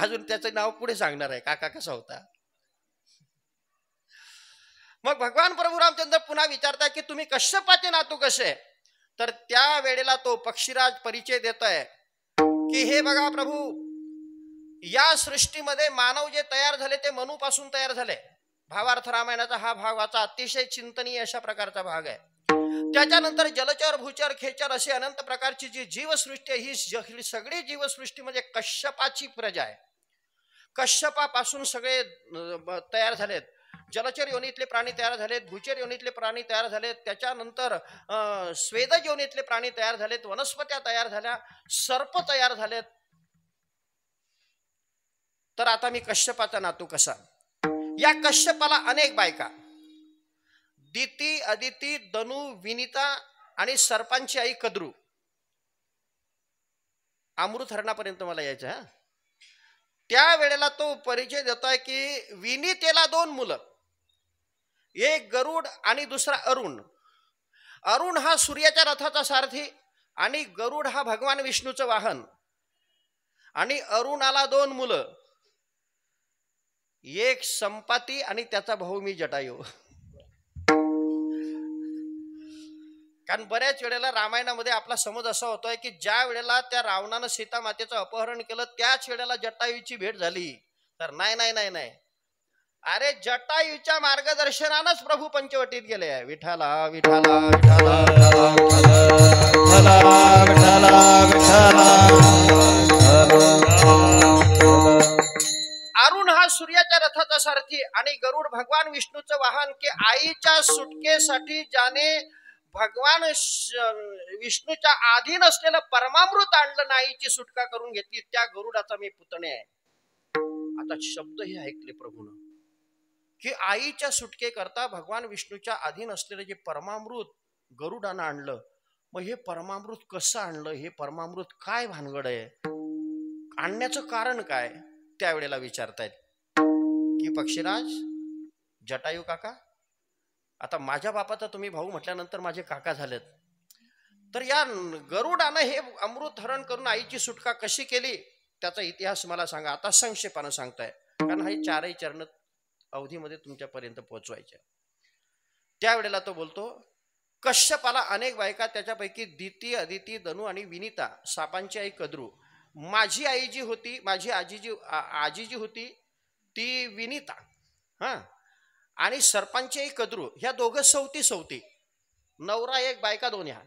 अजून त्याचं नाव पुढे सांगणार आहे काका कसा होता. मग भगवान प्रभू रामचंद्र पुन्हा विचारताय की तुम्ही कश्यपाचे नातू कसे? तर त्या वेळेला तो पक्षीराज परिचय देतोय की हे बघा प्रभू, या सृष्टीमध्ये मानव जे तयार झाले ते मनूपासून तयार झाले. भावार्थ रामायणाचा हा भाग वाचा, अतिशय चिंतनीय अशा प्रकारचा भाग आहे. त्याच्यानंतर जलचर, भूचर, खेचर अशी अनंत प्रकारची जी जीवसृष्टी आहे, ही सगळी जीवसृष्टी म्हणजे कश्यपाची प्रजा आहे. कश्यपापासून सगळे तयार झालेत. जलचर योनीतले प्राणी तयार झालेत, भूचर योनीतले प्राणी तयार झालेत, त्याच्यानंतर स्वेदज योनीतले प्राणी तयार झालेत, वनस्पत्या तयार झाल्या, सर्प तयार झालेत. तर आता मी कश्यपाचा नातू कसा? या कश्यपाला अनेक बायका, दिती, अदिती, दनू, विनिता आणि सर्पांची आई कद्रू. अमृत हरणापर्यंत मला यायचं. हा, त्या वेळेला तो परिचय देतोय की विनितेला 2 मुलं, एक गरुड आणि दुसरा अरुण. अरुण हा सूर्याच्या रथाचा सारथी आणि गरुड हा भगवान विष्णूचं वाहन. आणि अरुणाला 2 मुलं, एक संपाती आणि त्याचा भाऊ मी जटायू. कारण बऱ्याच वेळेला रामायणामध्ये आपला समज असा होतोय की ज्या वेळेला त्या रावणानं सीता मातेचं अपहरण केलं त्याच वेळेला जटायूची भेट झाली. तर नाही नाही नाही नाही, अरे जटायूच्या मार्गदर्शनानंच प्रभू पंचवटीत गेले आहे. विठाला विठाला विठाला अरुण हा सूर्याच्या रथाचा सारथी आणि गरुड भगवान विष्णूचं वाहन. की आईच्या सुटकेसाठी ज्याने भगवान विष्णूच्या आधीन असलेलं परमामृत आणलं, आईची सुटका करून घेतली, त्या गरुडाचा मी पुतणे आहे. आता शब्द हे ऐकले प्रभूनं की आईच्या सुटके करता भगवान विष्णूच्या अधीन असलेलं जे परमामृत गरुडानं आणलं. मग हे परमामृत कसं आणलं? हे परमामृत काय भानगड आहे? आणण्याचं कारण काय? त्यावेळेला विचारतायत की पक्षीराज, जटायू काका, आता माझ्या बापाचा तुम्ही भाऊ म्हटल्यानंतर माझे काका झालेत, तर या गरुडानं हे अमृत हरण करून आईची सुटका कशी केली त्याचा इतिहास मला सांगा. आता संक्षेपानं सांगताय, कारण हा 4ही चरण अवधीमध्ये तुमच्यापर्यंत पोहोचवायचे. त्यावेळेला तो बोलतो, कश्यपाला अनेक बायका, त्याच्यापैकी दिती, अदिती, दनू आणि विनिता, सापांची आई कद्रू. माझी आई जी होती, माझी आजी जी होती ती विनिता, हा, आणि सर्पांची आई कद्रू. ह्या दोघं सवती, नवरा एक बायका 2. ह्या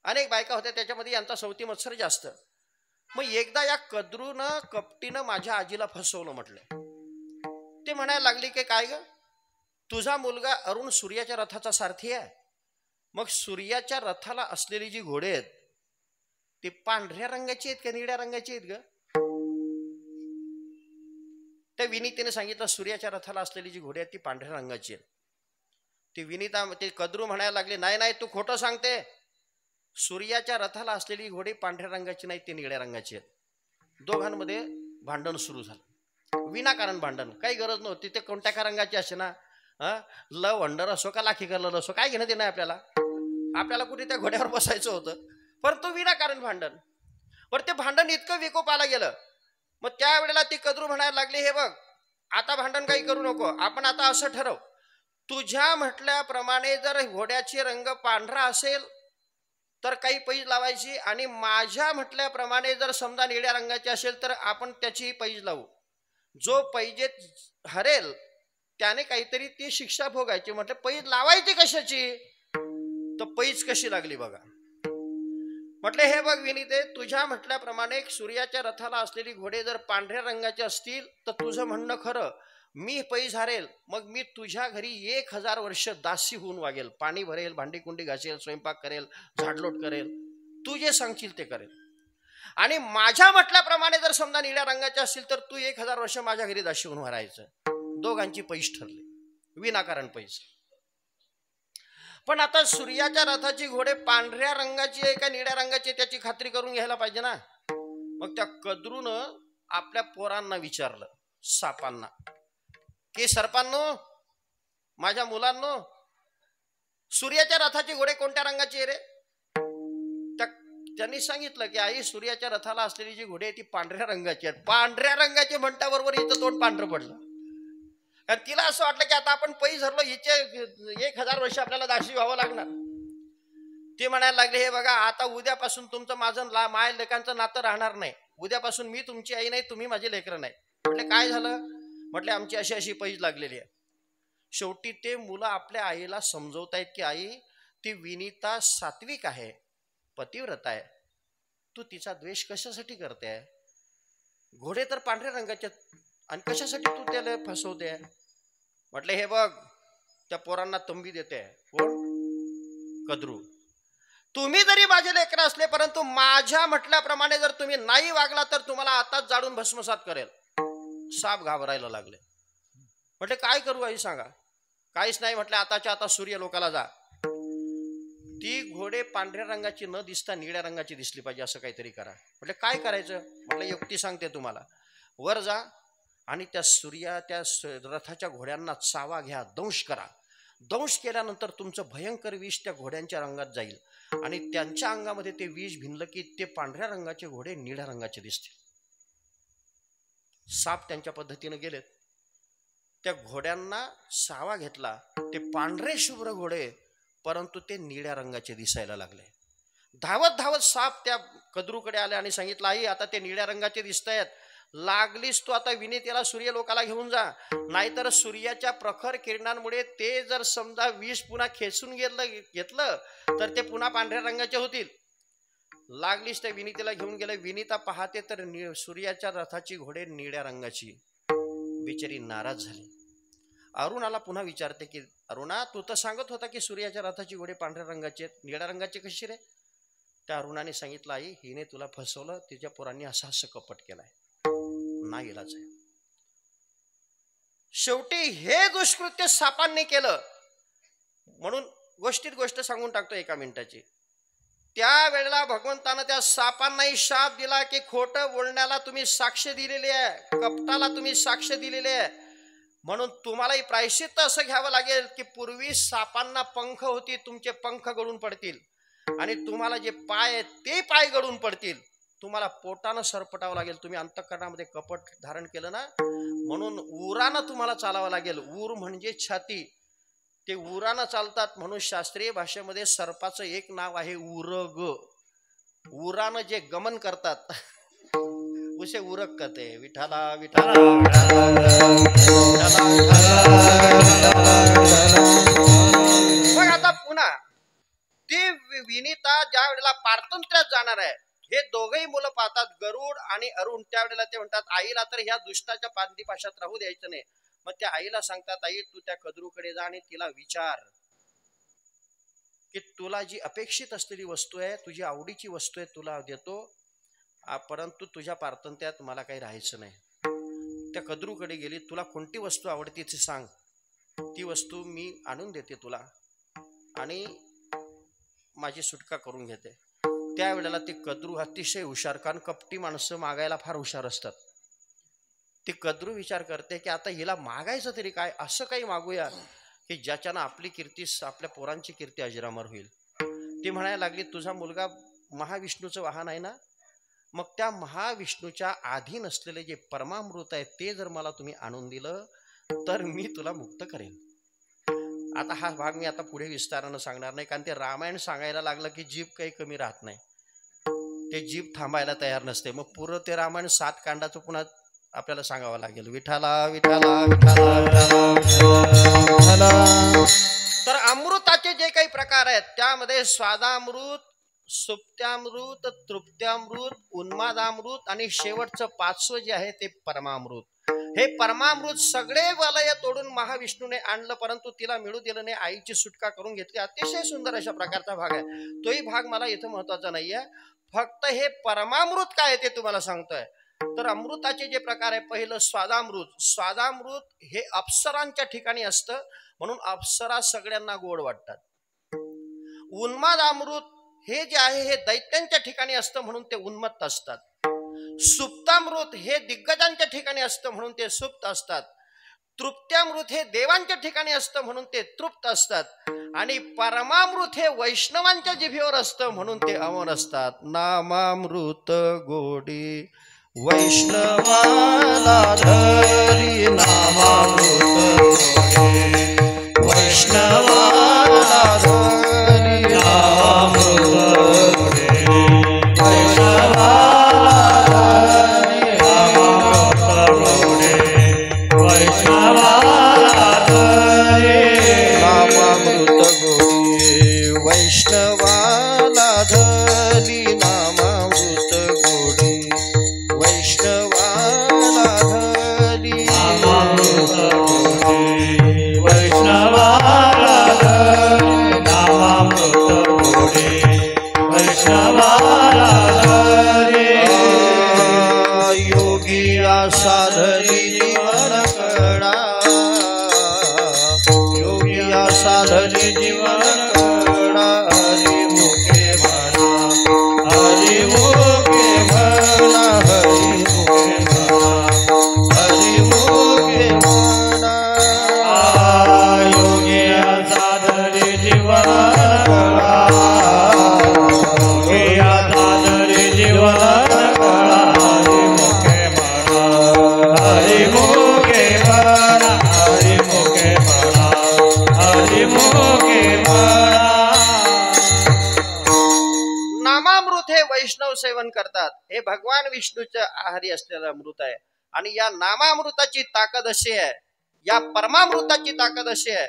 अनेक बायका होत्या, त्याच्यामध्ये यांचा सवती मत्सर जास्त. मग एकदा या कद्रूनं कपटीनं माझ्या आजीला फसवलं म्हटलं. ते म्हणायला लागली की काय ग, तुझा मुलगा अरुण सूर्याच्या रथाचा सारथी आहे. मग सूर्याच्या रथाला असलेली जी घोडे आहेत ती पांढऱ्या रंगाची आहेत का निळ्या रंगाची आहेत ग? त्या विनितेने सांगितलं, सूर्याच्या रथाला असलेली जी घोडे आहेत ती पांढऱ्या रंगाची आहेत. ती विनिता, ते कद्रू म्हणायला लागले, नाही नाही तू खोटं सांगते, सूर्याच्या रथाला असलेली घोडी पांढऱ्या रंगाची नाही, ती निळ्या रंगाची आहेत. दोघांमध्ये भांडण सुरू झालं, विनाकारण भांडण, काही गरज नव्हती. ते कोणत्या का रंगाची असे ना, लवंडर असो का लाखी कलर असो, काय घेणं ते नाही आपल्याला कुठे त्या घोड्यावर बसायचं होतं, परंतु विनाकारण भांडण. बरं, ते भांडण इतकं विकोपाला गेलं. मग त्यावेळेला ती कद्रू म्हणायला लागली, हे बघ, आता भांडण काही करू नको, आपण आता असं ठरव, तुझ्या म्हटल्याप्रमाणे जर घोड्याची रंग पांढरा असेल तर काही पैज लावायची, आणि माझ्या म्हटल्याप्रमाणे जर समजा निळ्या रंगाची असेल तर आपण त्याची पैज लावू. जो पैजेत हरेल त्याने काहीतरी ती शिक्षा भोगायची. म्हटलं पैज लावायची कशाची? तर पैज कशी लागली बघा. म्हटले, हे बघ विनिते, तुझ्या म्हटल्याप्रमाणे सूर्याच्या रथाला असलेली घोडे जर पांढऱ्या रंगाचे असतील तर तुझं म्हणणं खरं, मी पैज हारेल, मग मी तुझ्या घरी 1000 वर्ष दासी होऊन वागेल, पाणी भरेल, भांडी कुंडी घासेल, स्वयंपाक करेल, झाडलोट करेल, तू जे सांगशील ते करेल. आणि माझ्या म्हटल्याप्रमाणे जर समजा निळ्या रंगाचे असतील तर तू 1000 वर्ष माझ्या घरी दासी होऊन राहायचं. दोघांची पैज ठरली, विनाकारण पैज. पण आता सूर्याच्या रथाची घोडे पांढऱ्या रंगाची आहे का निळ्या रंगाची त्याची खात्री करून घ्यायला पाहिजे ना. मग त्या कद्रूनं आपल्या पोरांना विचारलं, सापांना, की सर्पांनो, माझ्या मुलांनो, सूर्याच्या रथाची घोडे कोणत्या रंगाची आहे रे? त्यांनी सांगितलं की आई, सूर्याच्या रथाला असलेली जी घोडी आहे ती पांढऱ्या रंगाची आहे. पांढऱ्या रंगाची म्हणल्याबरोबर हिचं तोंड पांढरं पडलं. कारण तिला असं वाटलं की आता आपण पैज धरलो, हिचे 1000 वर्ष आपल्याला दासी व्हावं लागणार. ते म्हणायला लागले, हे बघा, आता उद्यापासून तुमचं माझं माय लेकांचं नातं राहणार नाही. उद्यापासून मी तुमची आई नाही, तुम्ही माझे लेकरं नाही. म्हटले, काय झालं? म्हटले, आमची अशी अशी पैज लागलेली आहे. शेवटी ते मुलं आपल्या आईला समजवतायत की आई, ती विनिता सात्विक आहे, पतिव्रता आहे, तू तिचा द्वेष कशासाठी करते? घोडे तर पांढऱ्या रंगाचे, आणि कशासाठी तू त्याला फसवते? म्हटले हे बघ, त्या पोरांना तंबी देते. कोण? कद्रू. तुम्ही जरी माझे लेकर असले, परंतु माझ्या म्हटल्याप्रमाणे जर तुम्ही नाही वागला तर तुम्हाला आताच जाळून भस्मसात करेल. साप घाबरायला लागले. म्हटले काय करू आई सांगा? काहीच नाही म्हटलं, आताच्या आता सूर्य लोकाला जा. ती घोडे पांढऱ्या रंगाची न दिसता निळ्या रंगाची दिसली पाहिजे असं काहीतरी करा. म्हटलं काय करायचं? म्हटलं युक्ती सांगते तुम्हाला. वर जा आणि त्या रथाच्या घोड्यांना चावा घ्या, दंश करा. दंश केल्यानंतर तुमचं भयंकर विष त्या घोड्यांच्या रंगात जाईल आणि त्यांच्या अंगामध्ये ते विष भिनलं की ते पांढऱ्या रंगाचे घोडे निळ्या रंगाचे दिसतील. साप त्यांच्या पद्धतीने गेलेत. त्या घोड्यांना चावा घेतला. ते पांढरे शुभ्र घोडे, परंतु ते निळ्या रंगाचे दिसायला लागले. धावत धावत साप त्या कद्रूकडे आले आणि सांगितलं आई आता ते निळ्या रंगाचे दिसत आहेत, लागलीस तू आता विनीतेला सूर्यलोकाला घेऊन जा, नाहीतर सूर्याच्या प्रखर किरणांमुळे ते जर समजा विष पुन्हा खेचून घेतलं तर ते पुन्हा पांढऱ्या रंगाचे होतील. लागलीस त्या विनीतेला घेऊन गेले. विनीता पाहते तर सूर्याच्या रथाची घोडे निळ्या रंगाची. बिचारी नाराज झाली. अरुणाला पुन्हा विचारते की अरुणा तू तर सांगत होता की सूर्याच्या रथाची घोडे पांढऱ्या रंगाचे, निळ्या रंगाचे कशी रे? त्या अरुणाने सांगितलं आई हिने तुला फसवलं, तिच्या पोरांनी असं कपट केलाय, नाही इलाज आहे. शेवटी हे दुष्कृत्य सापांनी केलं. म्हणून गोष्टीत गोष्ट सांगून टाकतो एका मिनिटाची. त्या वेळेला भगवंतानं त्या सापांनाही शाप दिला की खोटं बोलण्याला तुम्ही साक्ष दिलेली आहे, कपटाला तुम्ही साक्ष दिलेली आहे, म्हणून तुम्हालाही प्रायश्चित्त असं घ्यावं लागेल की पूर्वी सापांना पंख होती, तुमचे पंख गळून पडतील आणि तुम्हाला जे पाय आहेत ते पाय गळून पडतील. तुम्हाला पोटानं सरपटावं लागेल. तुम्ही अंतःकरणामध्ये कपट धारण केलं ना, म्हणून उरानं तुम्हाला चालावं लागेल. ऊर म्हणजे छाती, ते उरानं चालतात. म्हणून शास्त्रीय भाषेमध्ये सर्पाचं एक नाव आहे उरग. उरानं जे गमन करतात उसे उरग कहते. विठाला विठाला मग आता पुन्हा ती विनीता ज्या वेळेला पारतंत्र्यात जाणार आहे, हे दोघही मुलं पाहतात, गरुड आणि अरुण. त्यावेळेला ते म्हणतात आईला तर ह्या दुष्टाच्या पांदीपाशात राहू द्यायचं नाही. मग त्या आईला सांगतात आई तू त्या कद्रूकडे जा आणि तिला विचार की तुला जी अपेक्षित असलेली वस्तू आहे, तुझी आवडीची वस्तू आहे, तुला देतो, परंतु तुझ्या पारतंत्र्यात मला काही राहायचं नाही. त्या कद्रूकडे गेली. तुला कोणती वस्तू आवडते ती सांग, ती वस्तू मी आणून देते तुला आणि माझी सुटका करून घेते. त्यावेळेला ते कद्रू अतिशय हुशार, कारण कपटी माणसं मागायला फार हुशार असतात. ती कद्रू विचार करते की आता हिला मागायचं तरी काय, असं काही मागूया की ज्याच्यानं आपली कीर्ती, आपल्या पोरांची कीर्ती अजरामर होईल. ती म्हणायला लागली तुझा मुलगा महाविष्णूचं वाहन आहे ना, मग त्या महाविष्णूच्या अधीन असलेले जे परमामृत आहे ते जर मला तुम्ही आणून दिलं तर मी तुला मुक्त करेन. आता हा भाग मी आता पुढे विस्तारानं सांगणार नाही, कारण ते रामायण सांगायला लागलं की जीभ काही कमी राहत नाही, ते जीभ थांबायला तयार नसते. मग पुरं ते रामायण 7 कांडाचं पुन्हा आपल्याला सांगावं लागेल. विठाला विठाला विठाला. तर अमृताचे जे काही प्रकार आहेत त्यामध्ये स्वादामृत, सुप्त्यामृत, तृप्त्यामृत, उन्मादामृत आणि शेवटचं 5वं जे आहे ते परमामृत. हे परमामृत सगळे वलय तोडून महाविष्णूने आणलं, परंतु तिला मिळू दिलं नाही, आईची सुटका करून घेतली. अतिशय सुंदर अशा प्रकारचा भाग आहे. तोही भाग मला इथं महत्वाचा नाहीये, फक्त हे परमामृत काय ते तुम्हाला सांगतोय. तर अमृताचे जे प्रकार आहे, पहिलं स्वादामृत. स्वादामृत हे अप्सरांच्या ठिकाणी असतं, म्हणून अप्सरा सगळ्यांना गोड वाटतात. उन्मादामृत हे जे आहे हे दैत्यांच्या ठिकाणी असतं, म्हणून ते उन्मत्त असतात. सुप्तामृत हे दिग्गजांच्या ठिकाणी असतं, म्हणून ते सुप्त असतात. तृप्त्यामृत हे देवांच्या ठिकाणी असतं, म्हणून ते तृप्त असतात. आणि परमामृत हे वैष्णवांच्या जिभेवर असतं, म्हणून ते अमर असतात. नामामृत गोडी वैष्णवाला धरी, नामामृत गोडी वैष्णवाला धरी, नामामृत गोडी वैष्णवाला धरी, नामामृत गोडी वैष्णवाला धरी, नामामृत गोडी वैष्णवाला धरी, नामामृत गोडी वैष्णवाला धरी, साधरी जीवन कळा हरी मुखे म्हणा हरी मुखे म्हणा हरी मुखे म्हणा हरी मुखे म्हणा योगी साधरी जीवन कळा योगी साधरी जीवन कळा हरी मुखे म्हणा हरी मुखे म्हणा हरी मुखे म्हणा हरी मुखे म्हणा. नामामृत हे वैष्णव सेवन करतात. हे भगवान विष्णूच्या आहारी असलेलं अमृत आहे. आणि या नामामृताची ताकद अशी आहे, या परमामृताची ताकद अशी आहे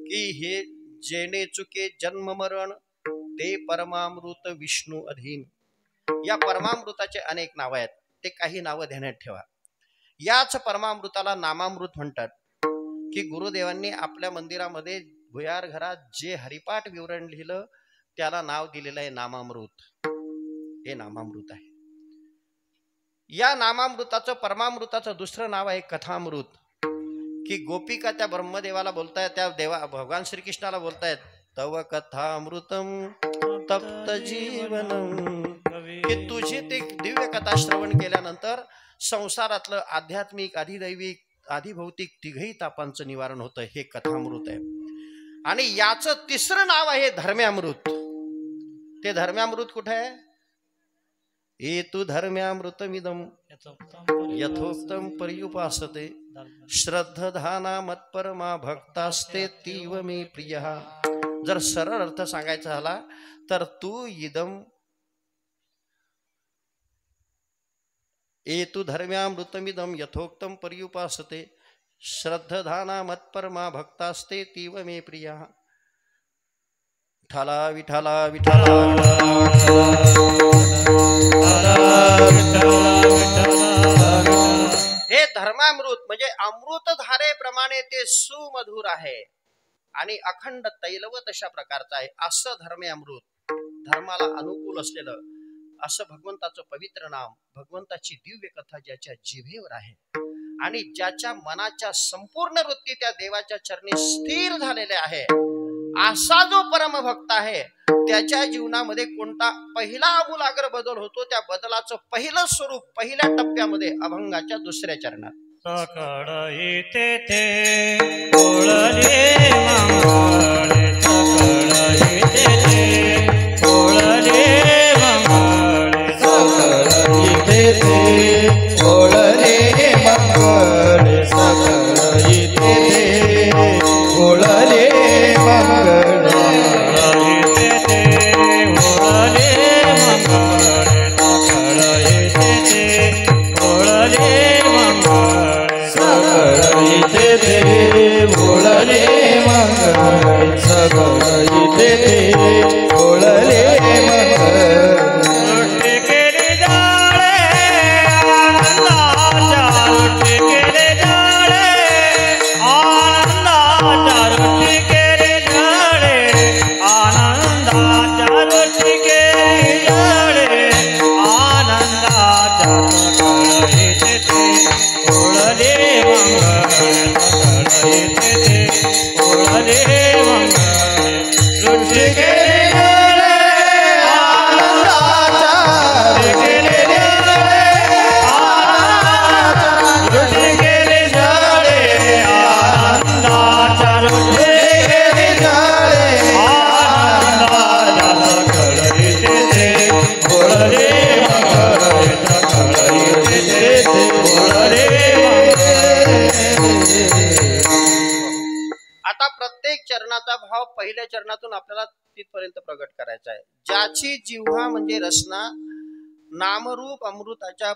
की हे जेणे चुके जन्म मरण ते परमामृत विष्णू अधीन. या परमामृताचे अनेक नाव आहेत, ते काही नावं ध्यानात ठेवा. याच परमामृताला नामामृत म्हणतात. की गुरुदेवांनी आपल्या मंदिरामध्ये भुयार घरात जे हरिपाठ विवरण लिहिलं त्याला नाव दिलेलं आहे नामामृत. हे नामामृत आहे. या नामामृताचं परमामृताचं दुसरं नाव आहे कथामृत. की गोपिका त्या ब्रह्मदेवाला बोलतायत, त्या देवा भगवान श्रीकृष्णाला बोलतायत तव कथामृतम तप्त जीवनम. की तुझी ते दिव्य कथा श्रवण केल्यानंतर संसारातलं आध्यात्मिक अधिदैविक आधिभौतिक तिघही तापांचं निवारण होतं. हे कथामृत आहे. आणि याचं तिसरं नाव आहे धर्म्यामृत. ते धर्म्यामृत कुठे आहे? एतु धर्म्यामृतमिदं यथोक्तं पर्युपासते श्रद्धधाना मत्परमा भक्तास्ते तीव मे प्रियः. जर सरळ अर्थ सांगायचा झाला तर तू इदम एतु धर्म्यामृतमिदं यथोक्तं पर्युपासते श्रद्धधाना मत्परमा भक्तास्ते तीव मे प्रियः. विठ्ठला विठ्ठला विठ्ठला. हे धर्मामृत म्हणजे अमृत धारेप्रमाणे ते सुमधुर आहे आणि अखंड तैलवत अशा प्रकारचं आहे. असं धर्मामृत, धर्माला अनुकूल असलेलं असं भगवंताचं पवित्र नाम, भगवंताची दिव्य कथा ज्याच्या जिभेवर आहे आणि ज्याच्या मनाच्या संपूर्ण वृत्ती त्या देवाच्या चरणी स्थिर झालेले आहे, असा जो परमभक्त आहे त्याच्या जीवनामध्ये कोणता पहिला आमूलाग्र बदल होतो. त्या बदलाचं पहिलं स्वरूप पहिल्या टप्प्यामध्ये अभंगाच्या दुसऱ्या चरणात. सकळ येते ओळले मंगळे सकळ येते ओळले मंगळे सकळ येते ओळले मंगळे सकळ येते ओळले मंगळे ओळले मंगळ सकळ येते ओळले मंगळ. रोटी केले जाळे आनंदाच्या रोटी केले जाळे आनंदाच्या रोटी केले जाळे आनंदाच्या रोटी केले जाळे आनंदाच्या सकळ येते ओळले मंगळ ओळले मंगळे रुची केले जाळे आनंदाच्या केले जाळे रुची केले जाळे आनंदाच्या रुची केले जाळे आनंदाच्या सकळ येते ओळले मंगळे सकळ येते ओळले. आता प्रत्येक चरणाचा भाव पहिल्या चरणातून आपल्याला तिथपर्यंत प्रगट करायचा आहे. ज्याची जिव्हा म्हणजे रसना नामरूप अमृताच्या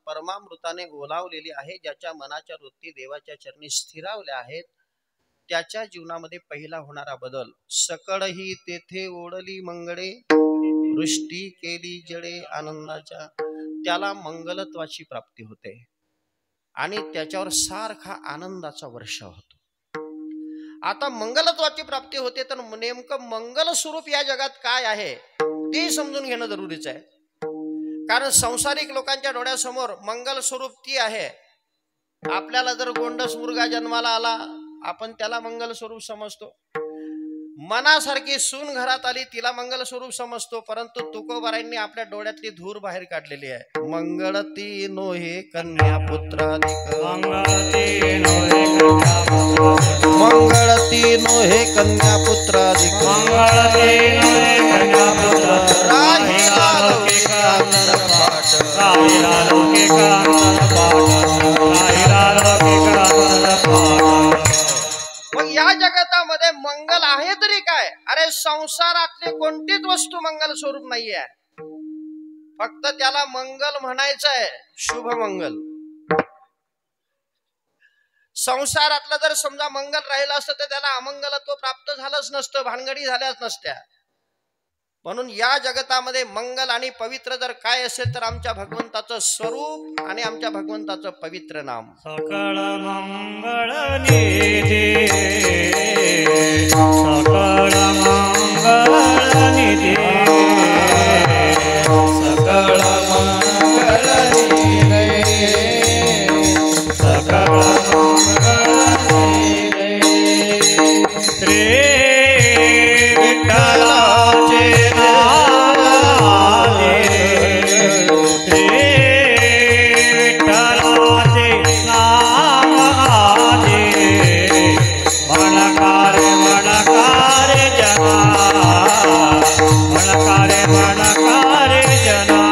परमामृताने ओलावलेली आहे, ज्याच्या मनाच्या वृत्ती देवाच्या चरणी स्थिरावल्या आहेत, त्याच्या जीवनामध्ये पहिला होणारा बदल सकळही तेथे ओढली मंगळे वृष्टी केली जडे आनंदाच्या, त्याला मंगलत्वाची प्राप्ती होते आणि त्याच्यावर सारखा आनंदाचा वर्षाव होतो. आता मंगलत्वाची प्राप्ती होते तर नेमकं मंगल स्वरूप या जगात काय आहे ते समजून घेणं जरुरीचं आहे. कारण सांसारिक लोकांच्या डोळ्यासमोर मंगल स्वरूप ती आहे. आपल्याला जर गोंडस मुलगा जन्माला आला आपण त्याला मंगल स्वरूप समजतो. मनासारखी सून घरात आली तिला मंगल स्वरूप समजतो, परंतु तुकोबारायांनी आपल्या डोळ्यातली धूर बाहेर काढलेली आहे. मंगळती नोहे कन्या पुत्राधिक, मंगळती नोहे कन्या पुत्राधिक, मंगळती नोहे कन्या पुत्राधिक, मंगळती नोहे कन्या पुत्राधिक, राहिला लौकिक नरपाट, राहिला लौकिक नरपाट, राहिला लौकिक नरपाट. मग या जगतामध्ये मंगल आहे तरी काय? अरे संसारातली कोणतीच वस्तू मंगल स्वरूप नाहीये. फक्त त्याला मंगल म्हणायचं आहे, शुभ मंगल. संसारातलं जर समजा मंगल राहिलं असतं तर त्याला अमंगलत्व प्राप्त झालंच नसतं, भानगडी झाल्याच नसत्या. म्हणून या जगतामध्ये मंगल आणि पवित्र जर काय असेल तर आमच्या भगवंताचं स्वरूप आणि आमच्या भगवंताचं पवित्र नाम. सकळ मंगळ निधी, सकळ मंगळ निधी, सकळ मंगळ निधी, सकळ मंगळ निधी. श्री विठ्ठलाचे नाम आले, श्री विठ्ठलाचे नाम आले, म्हणकार म्हणकार जना, म्हणकार म्हणकार जना.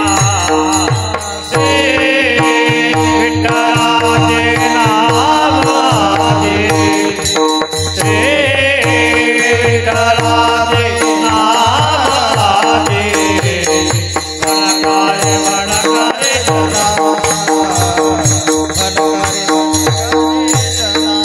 श्री विठ्ठलाचे नाम आले, श्री विठ्ठलाचे नाम आले, म्हणकार म्हणकार जना.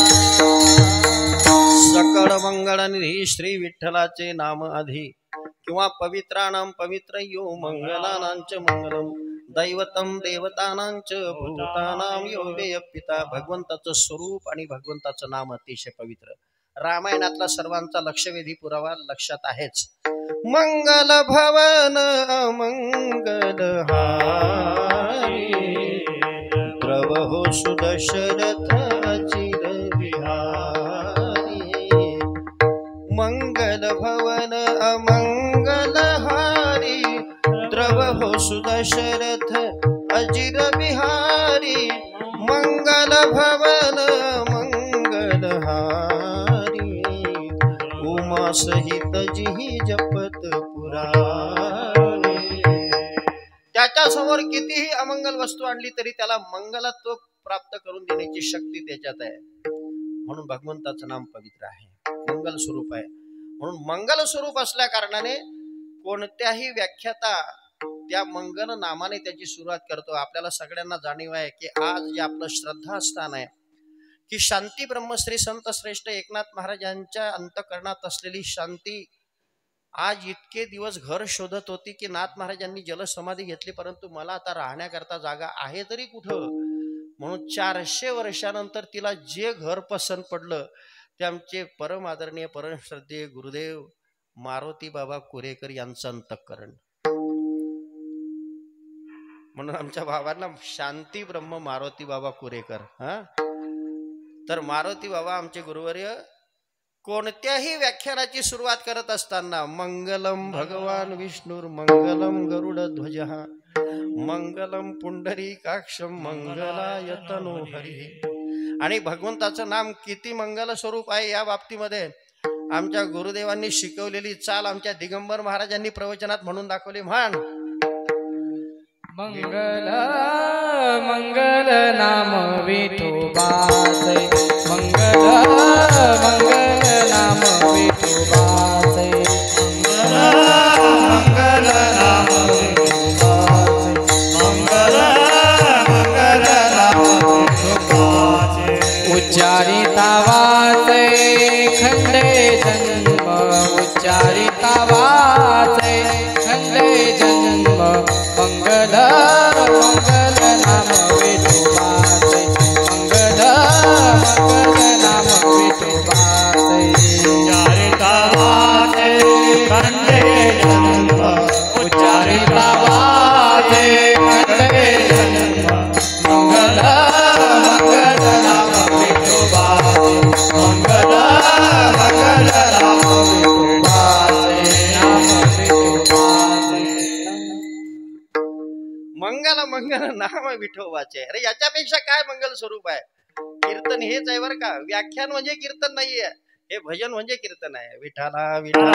सकळ मंगळनिधी श्री विठ्ठलाचे नाम आधी, किंवा पवित्राणां पवित्र यो मंगलानांच मंगलम, दैवतम देवतानांच भूतानां यो वेय पिता. भगवंताचं स्वरूप आणि भगवंताचं नाम अतिशय पवित्र. रामायणातला सर्वांचा लक्षवेधी पुरावा लक्षात आहेच. मंगल भवन मंगल हारी, द्रव हो सुदशरथ चिर विहारी. मंगल भवन अमंगल हारी, द्रव हो सुदशरथ अजिर बिहारी. मंगल भवन मंगल हारी, उमा सहित जिही जपत पुरारी. त्याच्या समोर कितीही अमंगल वस्तू आणली तरी त्याला मंगलत्व प्राप्त करून देण्याची शक्ती त्याच्यात आहे. म्हणून भगवंताचं नाम पवित्र आहे, मंगल स्वरूप आहे. म्हणून मंगल स्वरूप असल्या कारणाने कोणत्याही व्याख्याता त्या मंगल नामाने त्याची सुरुवात करतो. आपल्याला सगळ्यांना जाणीव आहे की आज जे आपलं श्रद्धास्थान आहे की शांती ब्रह्मश्री संत श्रेष्ठ एकनाथ महाराजांच्या अंतःकरणात असलेली शांती आज इतके दिवस घर शोधत होती की नाथ महाराजांनी जलसमाधी घेतली, परंतु मला आता राहण्याकरता जागा आहे तरी कुठं. म्हणून 400 वर्षानंतर तिला जे घर पसंत पडलं ते आमचे परम आदरणीय परम श्रद्धेय गुरुदेव मारुती बाबा कुरेकर यांचं अंतःकरण. म्हणून आमच्या बाबांना शांती ब्रह्म मारुती बाबा कुरेकर. तर मारुती बाबा आमचे गुरुवर्य कोणत्याही व्याख्यानाची सुरुवात करत असताना मंगलम भगवान विष्णुर मंगलम गरुड ध्वज, मंगलम पुंडरीकाक्षम मंगलाय तनो हरी. आणि भगवंताचं नाम किती मंगल स्वरूप आहे या बाबतीमध्ये आमच्या गुरुदेवांनी शिकवलेली चाल आमच्या दिगंबर महाराजांनी प्रवचनात म्हणून दाखवली. म्हण मंगल मंगल नाम विठोबाचे, मंगल मंगल नाम विठोबाचे, मंगल नाम विठोबाचे, मंगल मंगल नाम विठोबाचे. उच्चारिता वाचे खंडे जन्म, उच्चारिता वाचे खंडे जन्म. मंगल मंगल नाम विठोबाचे, मंगल मंगल नाम विठोबाचे. उच्चारिता वाचे खंडे जन्म, उच्चारिता वाचे खंडे जन्म. मंगल मंगल नाम विठोबाचे, मंगल मंगल नाम विठोबाचे. विठोबाचे. अरे याच्यापेक्षा काय मंगल स्वरूप आहे. कीर्तन हेच आहे बरं का. व्याख्यान म्हणजे कीर्तन नाहीये, हे भजन म्हणजे कीर्तन आहे. विठाला विठाला.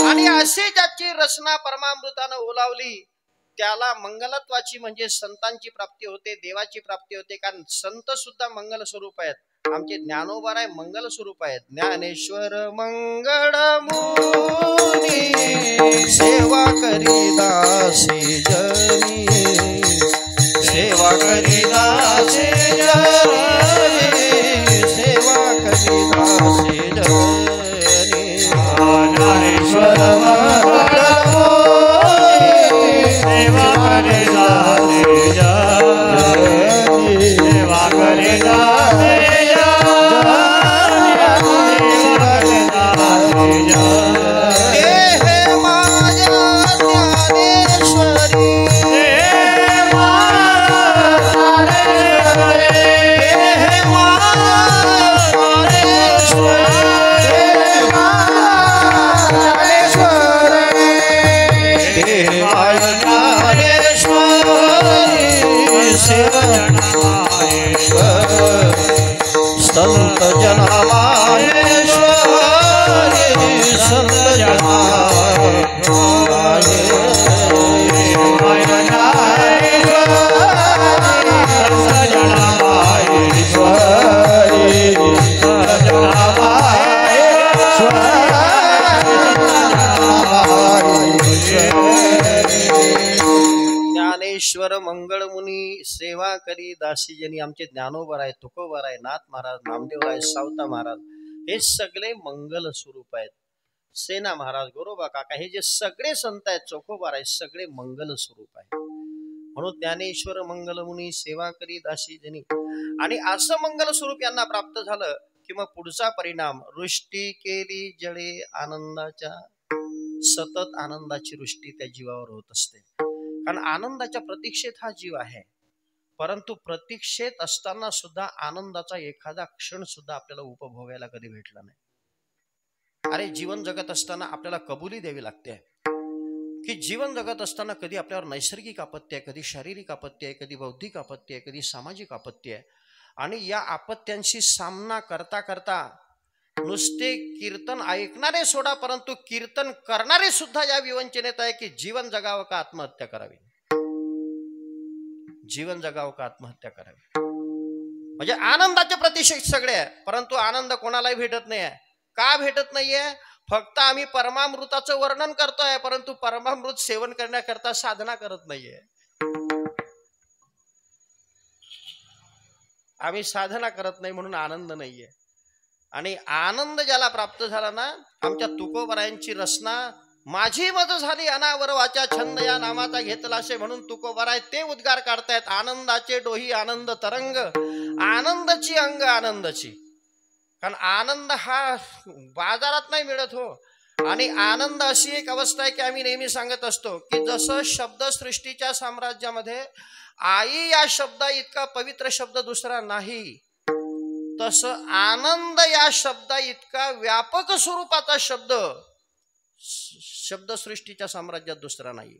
आणि अशी ज्याची रचना परमामृतानं ओलावली त्याला मंगलत्वाची म्हणजे संतांची प्राप्ती होते, देवाची प्राप्ती होते. कारण संत सुद्धा मंगल स्वरूप आहेत. आमचे ज्ञानोबा आहे मंगल स्वरूप आहेत. ज्ञानेश्वर मंगळ मुनी सेवा करी दासी जनी, सेवा करी दासी जनी, सेवा करी दासी जनी. ज्ञानेश्वर मंगळ सेवा करे दासी जनी, सेवा करे दासी संत जना माहेश्वरी, संत जना ज्ञानेश्वर मंगळ मुनी सेवा करी दासी जनी. आमचे ज्ञानोबर आहे, तुकोबर आहे, नाथ महाराज, नामदेव आहे, सावता महाराज, हे सगळे मंगल स्वरूप आहेत. सेना महाराज, गोरोबा काका, हे जे सगळे संत आहेत, चोखोबार आहेत, सगळे मंगल स्वरूप आहे. म्हणून ज्ञानेश्वर मंगल मुनी सेवा करी दासी जनी. आणि असं मंगल स्वरूप यांना प्राप्त झालं की मग पुढचा परिणाम, वृष्टी केली जळे आनंदाच्या. सतत आनंदाची वृष्टी त्या जीवावर होत असते. कारण आनंदाच्या प्रतीक्षेत हा जीव आहे. परंतु प्रतीक्षेत असताना सुद्धा आनंदाचा एखादा क्षण सुद्धा आपल्याला उपभोगायला कधी भेटला नाही. अरे जीवन जगत असताना आपल्याला कबुली द्यावी लागते की जीवन जगत असताना कधी आपल्यावर नैसर्गिक आपत्ती आहे, कधी शारीरिक आपत्ती आहे, कधी बौद्धिक आपत्ती आहे, कधी सामाजिक आपत्ती आहे. आणि या आपत्त्यांशी सामना करता करता नुसते कीर्तन ऐकणारे सोडा, परंतु कीर्तन करणारे सुद्धा या विवंचनेत आहे की जीवन जगावं का आत्महत्या करावी, जीवन जगावं का आत्महत्या करावी. म्हणजे आनंदाचे प्रतिक्षेत सगळे आहे, परंतु आनंद कोणालाही भेटत नाही आहे. का भेटत नाहीये? फक्त आम्ही परमामृताचं वर्णन करतोय, परंतु परमामृत सेवन करण्याकरता साधना करत नाहीये. आम्ही साधना करत नाही म्हणून आनंद नाहीये. आणि आनंद ज्याला प्राप्त झाला ना, आमच्या तुकोबरायांची रचना, माझी मज झाली अनावर वाचा छंद या नामाचा घेतला असे म्हणून तुकोबराय ते उद्गार काढतायत. आनंदाचे डोही आनंद तरंग, आनंदाची अंग आनंदाची. कारण आनंद हा बाजारात नाही मिळत हो. आणि आनंद अशी एक अवस्था आहे की आम्ही नेहमी सांगत असतो की जसं शब्दसृष्टीच्या साम्राज्यामध्ये आई या शब्दा इतका पवित्र शब्द दुसरा नाही, तसं आनंद या शब्दा इतका व्यापक स्वरूपाचा शब्द शब्दसृष्टीच्या साम्राज्यात दुसरा नाही.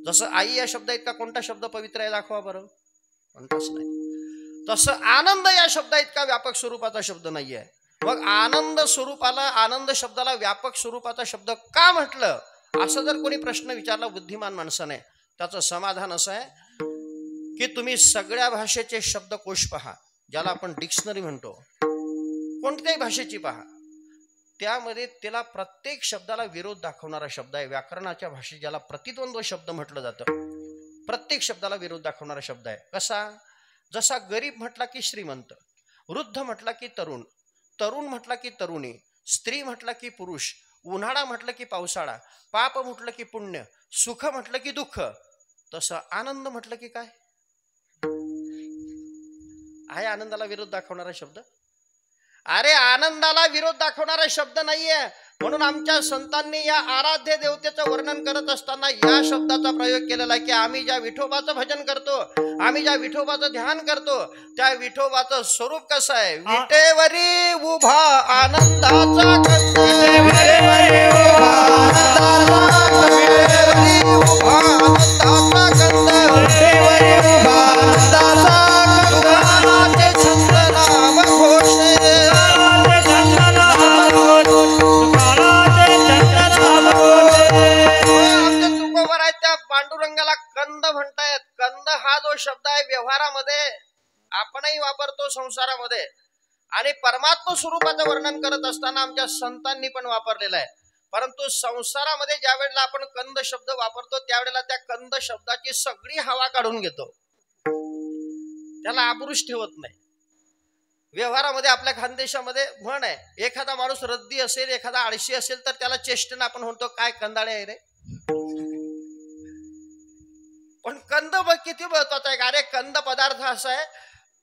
जसं आई या शब्दा इतका कोणता शब्द पवित्र आहे दाखवा बरं, कोणताच नाही. तसं आनंद या शब्दा इतका व्यापक स्वरूपाचा शब्द नाहीये. मग आनंद स्वरूपाला, आनंद शब्दाला व्यापक स्वरूपाचा शब्द का म्हटलं, असं जर कोणी प्रश्न विचारला बुद्धिमान माणसाने, त्याचं समाधान असं आहे की तुम्ही सगळ्या भाषेचे शब्दकोश पहा, ज्याला आपण डिक्शनरी म्हणतो, कोणत्याही भाषेची पहा, त्यामध्ये त्याला प्रत्येक शब्दाला विरोध दाखवणारा शब्द आहे. व्याकरणाच्या भाषेत ज्याला प्रतिद्वंद्व शब्द म्हटलं जातं, प्रत्येक शब्दाला विरोध दाखवणारा शब्द आहे. कसा? जसा गरीब म्हटला की श्रीमंत, वृद्ध म्हटला की तरुण, तरुण म्हटला की तरुणी, स्त्री म्हटला की पुरुष, उन्हाळा म्हटलं की पावसाळा, पाप म्हटलं की पुण्य, सुख म्हटलं की दुःख. तसं आनंद म्हटलं की काय आहे? आनंदाला विरोध दाखवणारा शब्द? अरे आनंदाला विरोध दाखवणारा शब्द नाहीये. म्हणून आमच्या संतांनी या आराध्य देवतेचं वर्णन करत असताना या शब्दाचा प्रयोग केलेला आहे की आम्ही ज्या विठोबाचं भजन करतो, आम्ही ज्या विठोबाचं ध्यान करतो, त्या विठोबाचं स्वरूप कसं आहे? विटेवरी उभा आनंदाचा कंद, विटेवरी उभा आनंदाचा व्यवहारामध्ये आपणही वापरतो संसारामध्ये, आणि परमात्मा स्वरूपाचं वर्णन करत असताना आमच्या संतांनी पण वापरलेलं आहे. परंतु संसारामध्ये ज्या वेळेला आपण कंद शब्द वापरतो त्यावेळेला त्या कंद शब्दाची सगळी हवा काढून घेतो, त्याला आबरूच ठेवत नाही. व्यवहारामध्ये आपल्या खानदेशामध्ये म्हण आहे, एखादा माणूस रद्दी असेल, एखादा आळशी असेल, तर त्याला चेष्टेनं आपण म्हणतो काय कंदाळे आहे रे. पण कंद किती महत्वाचा आहे. अरे कंद पदार्थ असा आहे,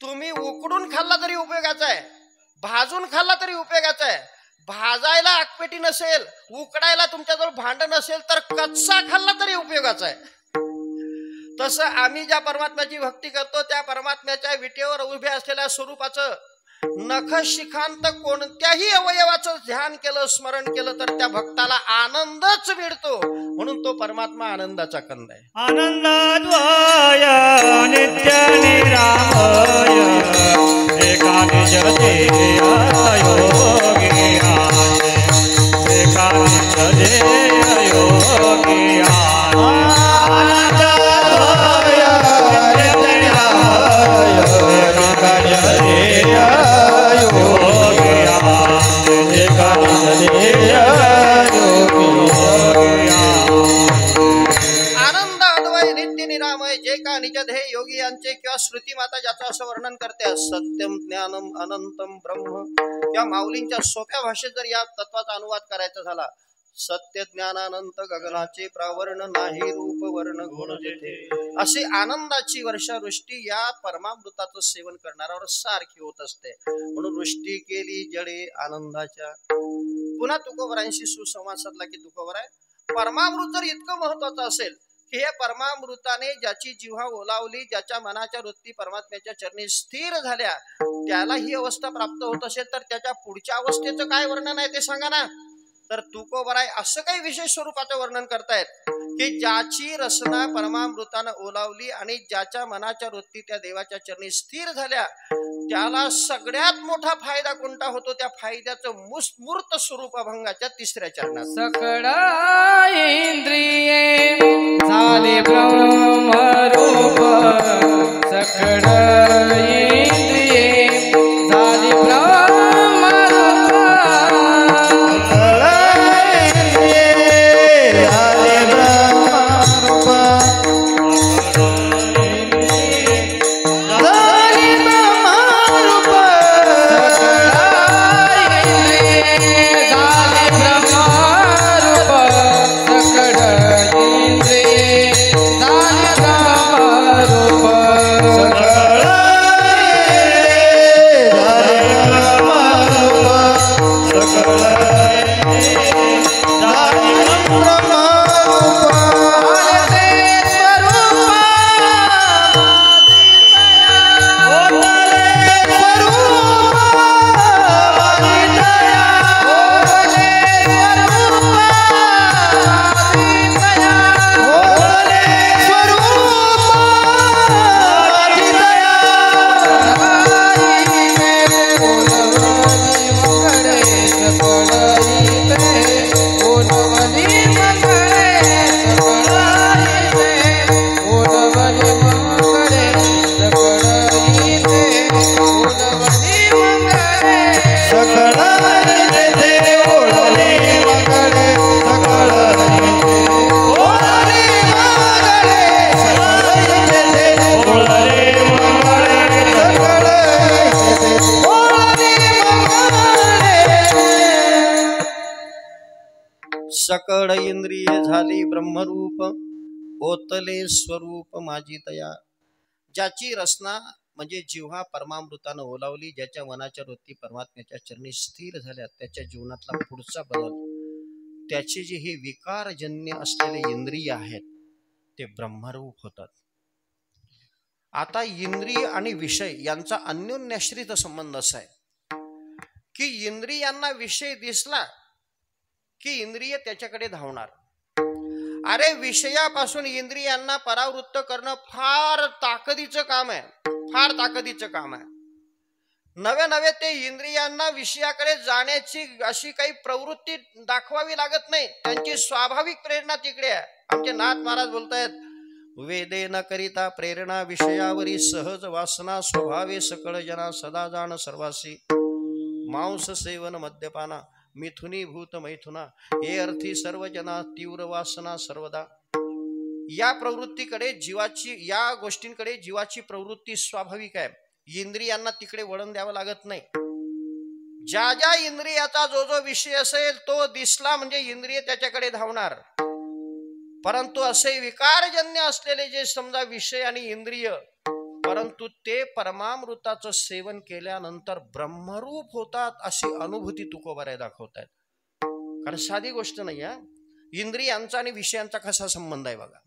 तुम्ही उकडून खाल्ला तरी उपयोगाचा आहे, भाजून खाल्ला तरी उपयोगाचा आहे. भाजायला आगपेटी नसेल, उकडायला तुमच्याजवळ भांड नसेल, तर कच्चा खाल्ला तरी उपयोगाचा आहे. तसं आम्ही ज्या परमात्म्याची भक्ती करतो त्या परमात्म्याच्या विटेवर उभ्या असलेल्या स्वरूपाचं नख शिखांत कोणत्याही अवयवाचं ध्यान केलं, स्मरण केलं, तर त्या भक्ताला आनंदच मिळतो. म्हणून तो परमात्मा आनंदाचा कंद आहे. आनंदाद्वय नित्य निरामय एका निज ध्येय योगी आहे, एका निज ध्येय योगी आहे. आनंदाद्वय नित्य निरामय एका निज ध्येय योगी आहे, एका निज ध्येय योगी आहे. आनंद अद्वय नित्य निरामय जे का निज ध्येय योगी यांचे किंवा श्रुती माता ज्याचं असं वर्णन करते, सत्यम ज्ञानम अनंतम ब्रह्म. किंवा माऊलींच्या सोप्या भाषेत जर या तत्वाचा अनुवाद करायचा झाला, सत्य ज्ञानानंत गगनाचे प्रावरण नाही रूप वर्ण गुण जेथे. अशी आनंदाची वर्षावृष्टी या परमामृताचं सेवन करणाऱ्यावर सारखी होत असते. म्हणून वृष्टी केली जडे आनंदाच्या. पुन्हा तुकोबरांशी सुसंवाद साधला की तुकोबराय, परमामृत जर इतकं महत्वाचं असेल की हे परमामृताने ज्याची जिव्हा ओलावली, ज्याच्या मनाच्या वृत्ती परमात्म्याच्या चरणी स्थिर झाल्या, त्याला ही अवस्था प्राप्त होत असेल, तर त्याच्या पुढच्या अवस्थेचं काय वर्णन आहे ते सांगा ना. तर तुकोबराय असं काही विशेष स्वरूपाचं वर्णन करतायत की ज्याची रसना परमामृतानं ओलावली आणि ज्याच्या मनाच्या वृत्ती त्या देवाच्या चरणी स्थिर झाल्या, त्याला सगळ्यात मोठा फायदा कोणता होतो, त्या फायद्याचं मूर्त स्वरूप अभंगाच्या 3ऱ्या चरणात. सकळ इंद्रिये झाले ब्रह्मरूप, सकळ इंद्रिये झाले ब्रह्मरूप, सकळ इंद्रिये झाली ब्रह्मरूप, ओतले स्वरूप माझी तया. ज्याची रसना म्हणजे जिव्हा परमामृतानं ओलावली, ज्याच्या मनाच्या वृत्ती परमात्म्याच्या चरणी स्थिर झाल्या, त्याच्या जीवनातला पुढचा बदल, त्याचे जे हे विकारजन्य असलेले इंद्रिय आहेत ते ब्रह्मरूप होतात. आता इंद्रिय आणि विषय यांचा अन्योन्याश्रित संबंध असा आहे की इंद्रियांना विषय दिसला की इंद्रिय त्याच्याकडे धावणार. अरे विषयापासून इंद्रियांना परावृत्त करणं फार ताकदीचं काम आहे, फार ताकदीचं काम आहे. नवे नवे ते इंद्रियांना विषयाकडे जाण्याची अशी काही प्रवृत्ती दाखवावी लागत नाही, त्यांची स्वाभाविक प्रेरणा तिकडे आहे. आमचे नाथ महाराज बोलतायत, वेदे न करिता प्रेरणा विषयावरी सहज वासना स्वभावे सकळ जना सदा जाण सर्वासी मांस सेवन मद्यपाना मिथुनी भूत मैथुना हे अर्थी सर्व जना तीव्र वासना सर्वदा. या प्रवृत्तीकडे जीवाची, या गोष्टींकडे जीवाची प्रवृत्ती स्वाभाविक आहे. इंद्रियांना तिकडे वळण द्यावं लागत नाही. ज्या ज्या इंद्रियाचा जो जो विषय असेल तो दिसला म्हणजे इंद्रिय त्याच्याकडे धावणार. परंतु असे विकारजन्य असलेले जे समजा विषय आणि इंद्रिय, परंतु ते परमामृताचं सेवन केल्यानंतर ब्रह्मरूप होतात अशी अनुभूती तुकोबाराय दाखवतात. कारण साधी गोष्ट नाही आहे. इंद्रियांचा आणि विषयांचा कसा संबंध आहे बघा.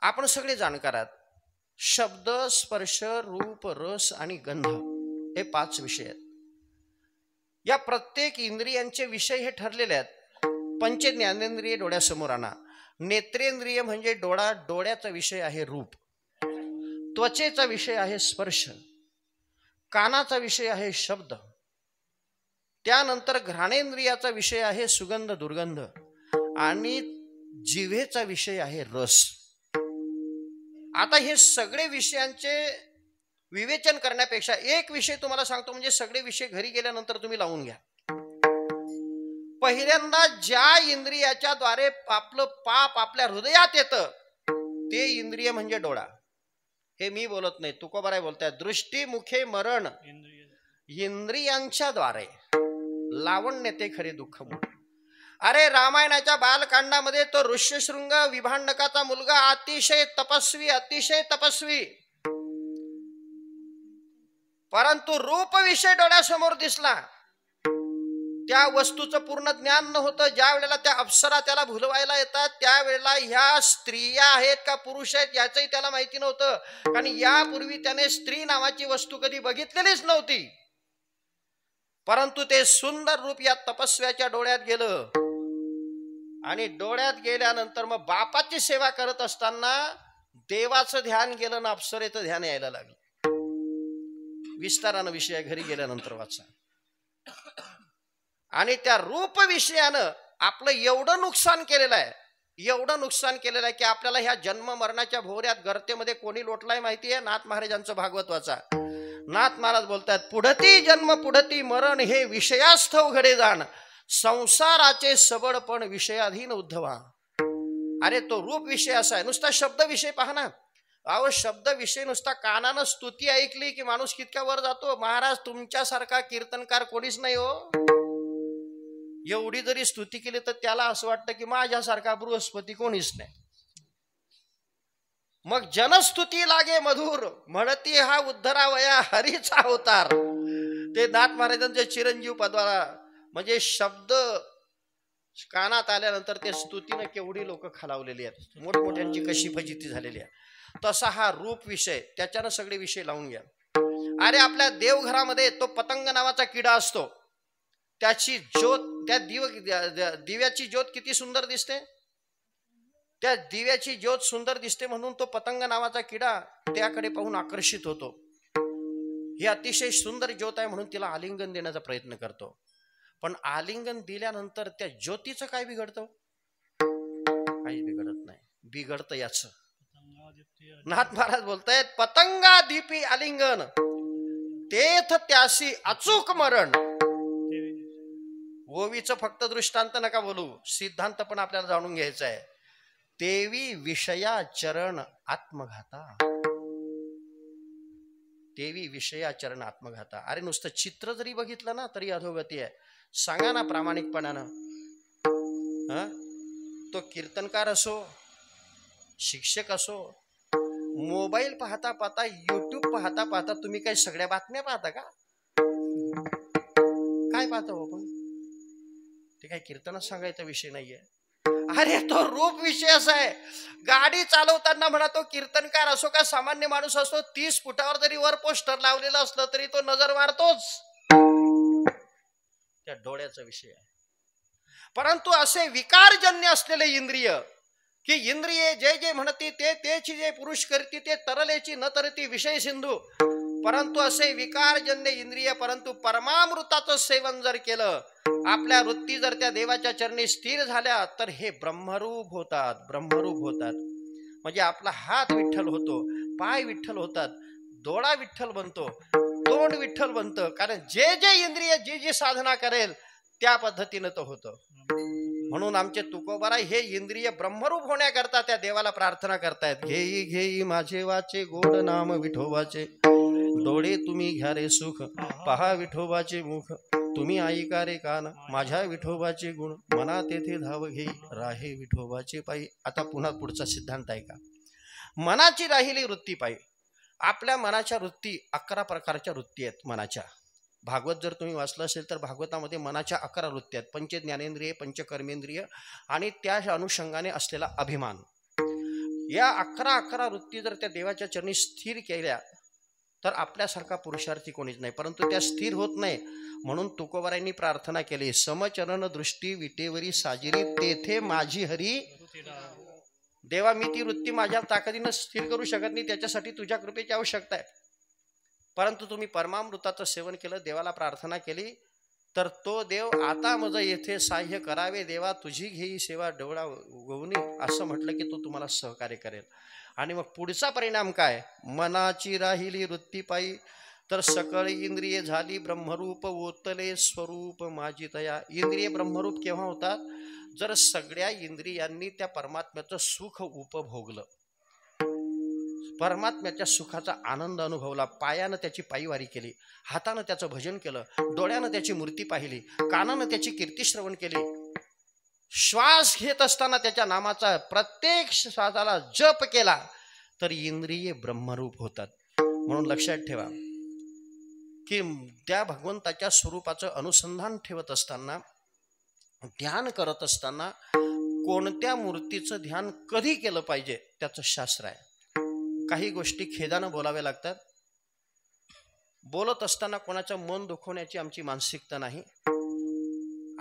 आपण सगळे जाणकार आहात. शब्द, स्पर्श, रूप, रस आणि गंध हे 5 विषय आहेत. या प्रत्येक इंद्रियांचे विषय हे ठरलेले आहेत. पंच ज्ञानेंद्रिय डोळ्यासमोर आणा. नेत्रेंद्रिय म्हणजे डोळा, डोळ्याचा विषय आहे रूप. त्वचेचा विषय आहे स्पर्श. कानाचा विषय आहे शब्द. त्यानंतर घ्राणेंद्रियाचा विषय आहे सुगंध दुर्गंध. आणि जिव्हेचा विषय आहे रस. आता हे सगळे विषयांचे विवेचन करण्यापेक्षा एक विषय तुम्हाला सांगतो, म्हणजे सगळे विषय घरी गेल्यानंतर तुम्ही लावून घ्या. पहिल्यांदा ज्या इंद्रियाच्या द्वारे आपलं पाप आपल्या हृदयात येतं ते इंद्रिय म्हणजे डोळा. हे मी बोलत नाही, तुकोबाराय बोलताय. दृष्टी मुखे मरण इंद्रियांच्या द्वारे लावण्य ते खरे दुःख मोठे. अरे रामायणाच्या बालकांडामध्ये तो ऋष्यशृंग विभांडकाचा मुलगा अतिशय तपस्वी, परंतु रूप विषय डोळ्यासमोर दिसला. त्या वस्तूचं पूर्ण ज्ञान नव्हतं. ज्या वेळेला त्या अप्सरा त्याला भुलवायला येतात त्यावेळेला ह्या स्त्रिया आहेत का पुरुष आहेत याचंही त्याला माहिती नव्हतं. कारण यापूर्वी त्याने स्त्री नावाची वस्तू कधी बघितलेलीच नव्हती. परंतु ते सुंदर रूप या तपस्व्याच्या डोळ्यात गेलं. आणि डोळ्यात गेल्यानंतर मग बापाची सेवा करत असताना देवाचं ध्यान गेलं ना अप्सरेचं ध्यान यायला लागलं. विस्तारानं विषय घरी गेल्यानंतर वाचा. आणि त्या रूप विषयानं आपलं एवढं नुकसान केलेलं आहे की आपल्याला ह्या जन्म मरणाच्या भोवऱ्यात गर्तेमध्ये कोणी लोटलाय माहिती आहे? नाथ महाराजांचं भागवत वाचा. नाथ महाराज बोलतात, पुढती जन्म पुढती मरण हे विषयास्थव घडे जाण संसाराचे सबळपण विषयाधीन उद्धवा. अरे तो रूप विषय असा आहे. नुसता शब्द विषय पहा ना. अहो शब्द विषय नुसता कानानं स्तुती ऐकली की माणूस कितक्या वर जातो. महाराज तुमच्यासारखा कीर्तनकार कोणीच नाही हो. एवढी जरी स्तुती केली तर त्याला असं वाटतं की माझ्यासारखा बृहस्पती कोणीच नाही. मग जनस्तुती लागे मधुर म्हणती हा उद्धरावया हरीचा अवतार. ते नाथ महाराजांचे चिरंजीव पद्वारा म्हणजे शब्द कानात आल्यानंतर ते स्तुतीनं केवढी लोक खालावलेली आहेत. मोठमोठ्यांची कशी फजिती झालेली आहे. तसा हा रूप विषय, त्याच्यानं सगळे विषय लावून घ्या. अरे आपल्या देवघरामध्ये तो पतंग नावाचा किडा असतो. त्याची ज्योत, त्या दिव्याची ज्योत किती सुंदर दिसते. त्या दिव्याची ज्योत सुंदर दिसते म्हणून तो पतंग नावाचा किडा त्याकडे पाहून आकर्षित होतो. ही अतिशय सुंदर ज्योत आहे म्हणून तिला आलिंगन देण्याचा प्रयत्न करतो. पण आलिंगन दिल्यानंतर त्या ज्योतीचं काय बिघडतं? काहीच बिघडत नाही. बिघडतं याच. नाथ महाराज बोलतायत, पतंगा दीपी आलिंगन तेथ त्यासी अचूक मरण. ओवीचं फक्त दृष्टांत नका बोलू, सिद्धांत पण आपल्याला जाणून घ्यायचा आहे. तेवी विषया चरण आत्मघाता. तेवी विषया चरण आत्मघाता. अरे नुसतं चित्र जरी बघितलं ना तरी अधोगती आहे. सांगा ना प्रामाणिकपणानं. तो कीर्तनकार असो, शिक्षक असो, मोबाईल पाहता पाहता, युट्यूब पाहता पाहता तुम्ही काही सगळ्या बातम्या पाहता का? काय पाहता हो आपण? ते काही कीर्तनात सांगायचा विषय नाहीये. अरे तो रूप विषय असा आहे. गाडी चालवताना म्हणा तो कीर्तनकार असो का सामान्य माणूस असो, 30 फुटावर जरी वर पोस्टर लावलेलं असलं तरी तो नजर मारतोच. त्या डोळ्याचा विषय आहे. परंतु असे विकारजन्य असलेले इंद्रिय की इंद्रिये जे जे म्हणती ते तेची जे पुरुष करती ते तरलेची न तरती विषय सिंधू. परंतु असे विकारजन्य इंद्रिय परंतु परमामृताचं सेवन जर केलं, आपल्या वृत्ती जर त्या देवाच्या चरणी स्थिर झाल्या तर हे ब्रह्मरूप होतात. म्हणजे आपला हात विठ्ठल होतो, पाय विठ्ठल होतात, डोळा विठ्ठल बनतो, तोंड विठ्ठल बनतं. कारण जे जे इंद्रिय जी जी साधना करेल त्या पद्धतीनं तो होतं. म्हणून आमचे तुकोबाराय हे इंद्रिय ब्रह्मरूप होण्याकरता त्या देवाला प्रार्थना करतायत. घेई घेई माझे वाचे गोड नाम विठोबाचे, डोळे तुम्ही घ्या रे सुख, पहा विठोबाचे मुख, तुम्ही ऐका रे कान, माझ्या विठोबाचे गुण, मना तेथे धाव घेई राहे विठोबाचे पायी. आता पुन्हा पुढचा सिद्धांत आहे का, मनाची राहिली वृत्ती पायी. आपल्या मनाच्या वृत्ती 11 प्रकारच्या वृत्ती आहेत मनाच्या. भागवत जर तुम्ही वाचलं असेल तर भागवतामध्ये मनाच्या 11 वृत्ती आहेत. पंच ज्ञानेंद्रिय, पंचकर्मेंद्रिय आणि त्या अनुषंगाने असलेला अभिमान. या 11 वृत्ती जर त्या देवाच्या चरणी स्थिर केल्या तर आपल्यासारखा पुरुषार्थी कोणीच नाही. परंतु त्या स्थिर होत नाही. म्हणून तुकोबारायांनी प्रार्थना केली, समचरण दृष्टी विटेवरी साजिरी, तेथे माझी हरी. देवा, मी ती वृत्ती माझ्या ताकदीनं स्थिर करू शकत नाही, त्याच्यासाठी तुझ्या कृपेची आवश्यकता आहे. परंतु तुम्ही परमामृताचं सेवन केलं, देवाला प्रार्थना केली, तर तो देव आता मज येथे सहाय्य करावे देवा, तुझी घेई सेवा डोळा उगवणी, असं म्हटलं की तो तुम्हाला सहकार्य करेल. आणि मग पुढचा परिणाम काय, मनाची राहिली वृत्ती पायी, तर सकळ इंद्रिये झाली ब्रह्मरूप, ओतले स्वरूप माझी तया. इंद्रिय ब्रह्मरूप केव्हा होतात, जर सगळ्या इंद्रियांनी त्या परमात्म्याचं सुख उपभोगलं, परमात्म्याच्या सुखाचा आनंद अनुभवला, पायानं त्याची पायीवारी केली, हातानं त्याचं भजन केलं, डोळ्यानं त्याची मूर्ती पाहिली, कानानं त्याची कीर्ती श्रवण केली, श्वास घेत असताना त्याच्या नामाचा प्रत्येक श्वासाला जप केला, तर इंद्रिये ब्रह्मरूप होतात. म्हणून लक्षात ठेवा की त्या भगवंताच्या स्वरूपाचं अनुसंधान ठेवत असताना, ध्यान करत असताना कोणत्या मूर्तीचं ध्यान कधी केलं पाहिजे त्याचं शास्त्र आहे. काही गोष्टी खेदानं बोलाव्या लागतात. बोलत असताना कोणाचं मन दुखवण्याची आमची मानसिकता नाही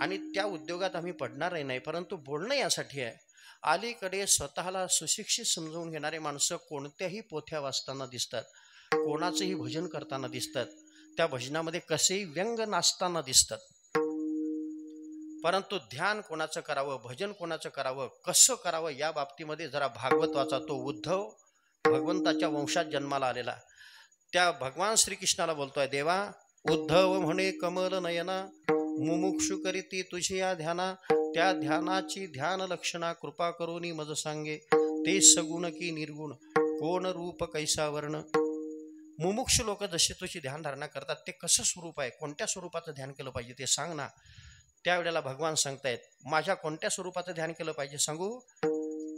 आणि त्या उद्योगात आम्ही पडणारही नाही. परंतु बोलणं यासाठी आहे, अलीकडे स्वतःला सुशिक्षित समजून घेणारे माणसं कोणत्याही पोथ्या वाचताना दिसतात, कोणाचंही भजन करताना दिसतात, त्या भजनामध्ये कसेही व्यंग नाचताना दिसतात. परंतु ध्यान कोणाचं करावं, भजन कोणाचं करावं, कसं करावं, या बाबतीमध्ये जरा भागवत वाचा. तो उद्धव भगवंताच्या वंशात जन्माला आलेला, त्या भगवान श्रीकृष्णाला बोलतोय, देवा उद्धव म्हणे कमल नयना, मुमुक्षु करीती तुझी या ध्याना, त्या ध्यानाची ध्यान लक्षणा कृपा करोनी मज सांगे, ते सगुण की निर्गुण, कोण रूप कैसा वर्ण. मुमुक्षु लोक जसे तुझी ध्यान धारणा करतात ते कसं स्वरूप आहे, कोणत्या स्वरूपाचं ध्यान केलं पाहिजे ते सांग ना. त्यावेळेला भगवान सांगतायत, माझ्या कोणत्या स्वरूपाचं ध्यान केलं पाहिजे सांगू,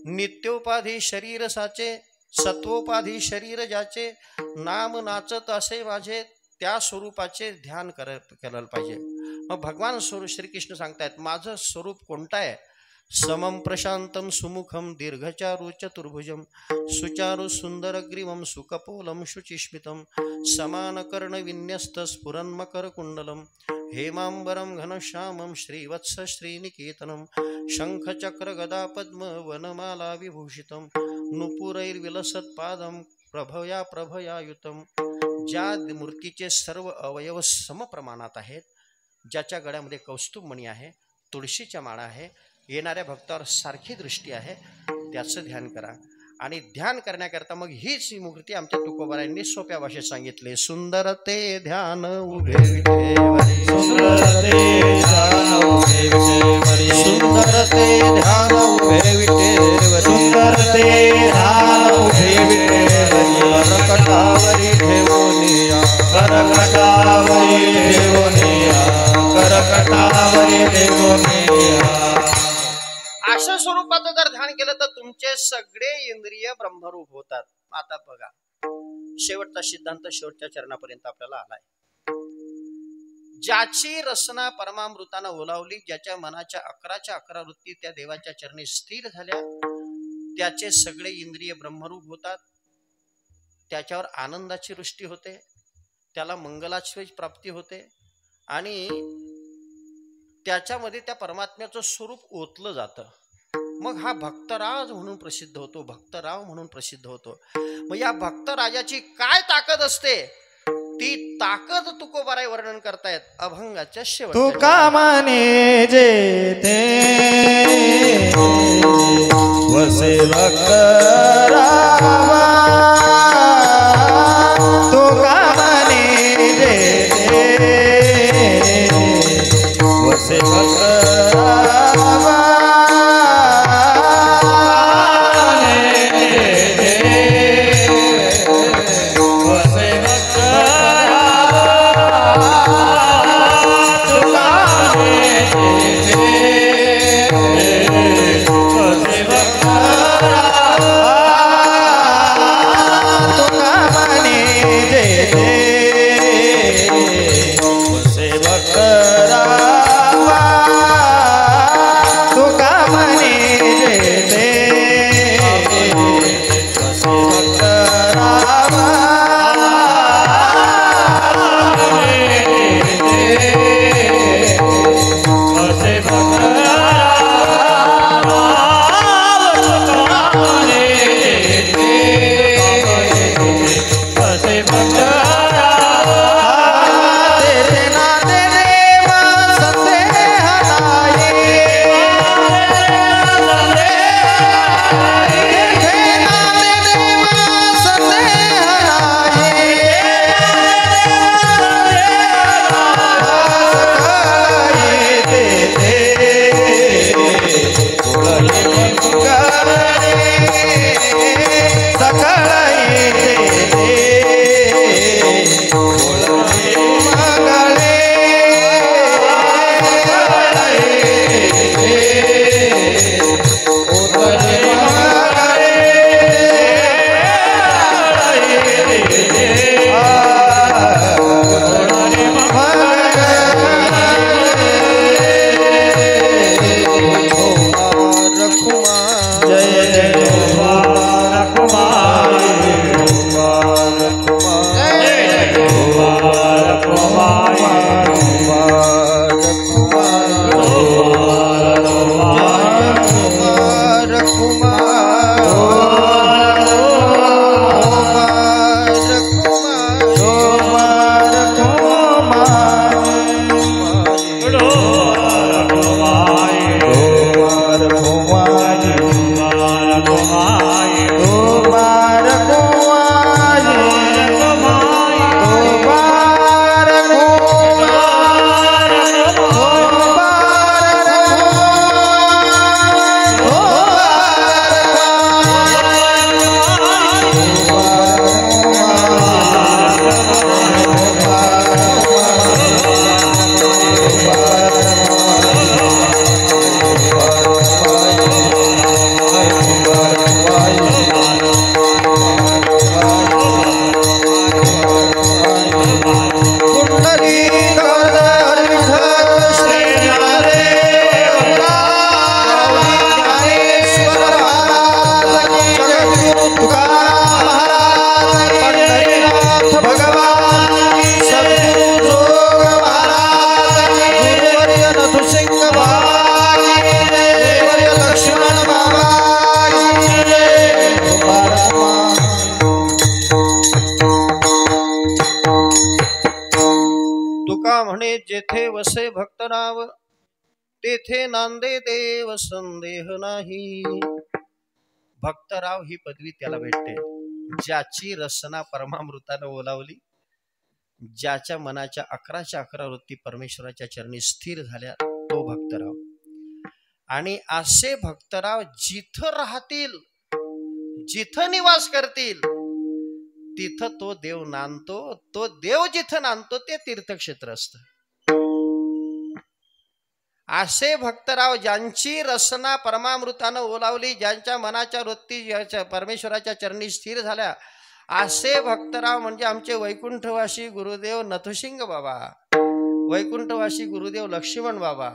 नित्योपाधी शरीर साचे, सत्वोपाधी शरीर ज्याचे, नाम नाचत असे माझे, त्या स्वरूपाचे ध्यान करायला पाहिजे. मग भगवान स्वरूप श्रीकृष्ण सांगतायत, माझं स्वरूप कोणतं आहे, समम प्रशांतम सुमुखम दीर्घचारु चतुर्भुजम, सुचारु सुंदर ग्रीवम सुकपोलम शुचिस्मितम, समान कर्ण विन्यस्त स्फुरन मकर कुंडलम, हेमांबरम घनश्यामम श्रीवत्स श्रीनिकेतनम, शंख चक्र गदा पद्म वनमाला विभूषितम, नुपुरैर्विलसत पादम प्रभया प्रभयायुतम. ज्या मूर्तीचे सर्व अवयव समप्रमाणात आहेत, ज्याच्या गळ्यामध्ये कौस्तुभमणी आहे, तुळशीच्या माळा आहे, येणाऱ्या भक्तावर सारखी दृष्टी आहे, त्याचं ध्यान करा. आणि ध्यान करण्याकरता मग हीच मूर्ती आमच्या तुकोबारायांनी सोप्या भाषेत सांगितले, सुंदर ते ध्यान उभे विठेवरी, सुंदर ते ध्यान उभे विठेवरी, सुंदर ते ध्यान उभे विठेवरी, सुंदर ते ध्यान उभे विठेवरी, करकटावरी ठेवोनिया, करकटावरी ठेवोनिया, करकटावरी ठेवोनिया. अशा स्वरूपाचं जर ध्यान केलं तर तुमचे सगळे इंद्रिय ब्रह्मरूप होतात. आता बघा, शेवटचा सिद्धांत शेवटच्या चरणापर्यंत आपल्याला आलाय. ज्याची रचना परमामृतानं ओलावली, ज्याच्या मनाच्या 11 वृत्ती त्या देवाच्या चरणी स्थिर झाल्या, त्याचे सगळे इंद्रिय ब्रह्मरूप होतात. त्याच्यावर आनंदाची वृष्टी होते, त्याला मंगलाची प्राप्ती होते आणि त्याच्यामध्ये त्या परमात्म्याचं स्वरूप ओतलं जातं. मग हा भक्तराज म्हणून प्रसिद्ध होतो, भक्तराव म्हणून प्रसिद्ध होतो. मग या भक्तराजाची काय ताकद असते, ती ताकद तुकोबाराय वर्णन करतायत अभंगाच्या शेवट. तुका माने जेथे वसे भक्त रामा तुका म्हणे वसे भक्त रामा जेथे वसे भक्तराव तेथे नांदे देव संदेह नाही. भक्तराव ही पदवी त्याला भेटते ज्याची रसना परमामृतानं ओलावली, ज्याच्या मनाच्या 11 वृत्ती परमेश्वराच्या चरणी स्थिर झाल्या, तो भक्तराव. आणि असे भक्तराव जिथं राहतील, जिथं निवास करतील, तिथं तो देव नांदतो. तो देव जिथं नांदतो ते तीर्थक्षेत्र असतं. असे भक्तराव ज्यांची रसना परमामृतानं ओलावली, ज्यांच्या मनाच्या वृत्ती परमेश्वराच्या चरणी स्थिर झाल्या, असे भक्तराव म्हणजे आमचे वैकुंठवासी गुरुदेव नथुसिंग बाबा, वैकुंठवासी गुरुदेव लक्ष्मण बाबा,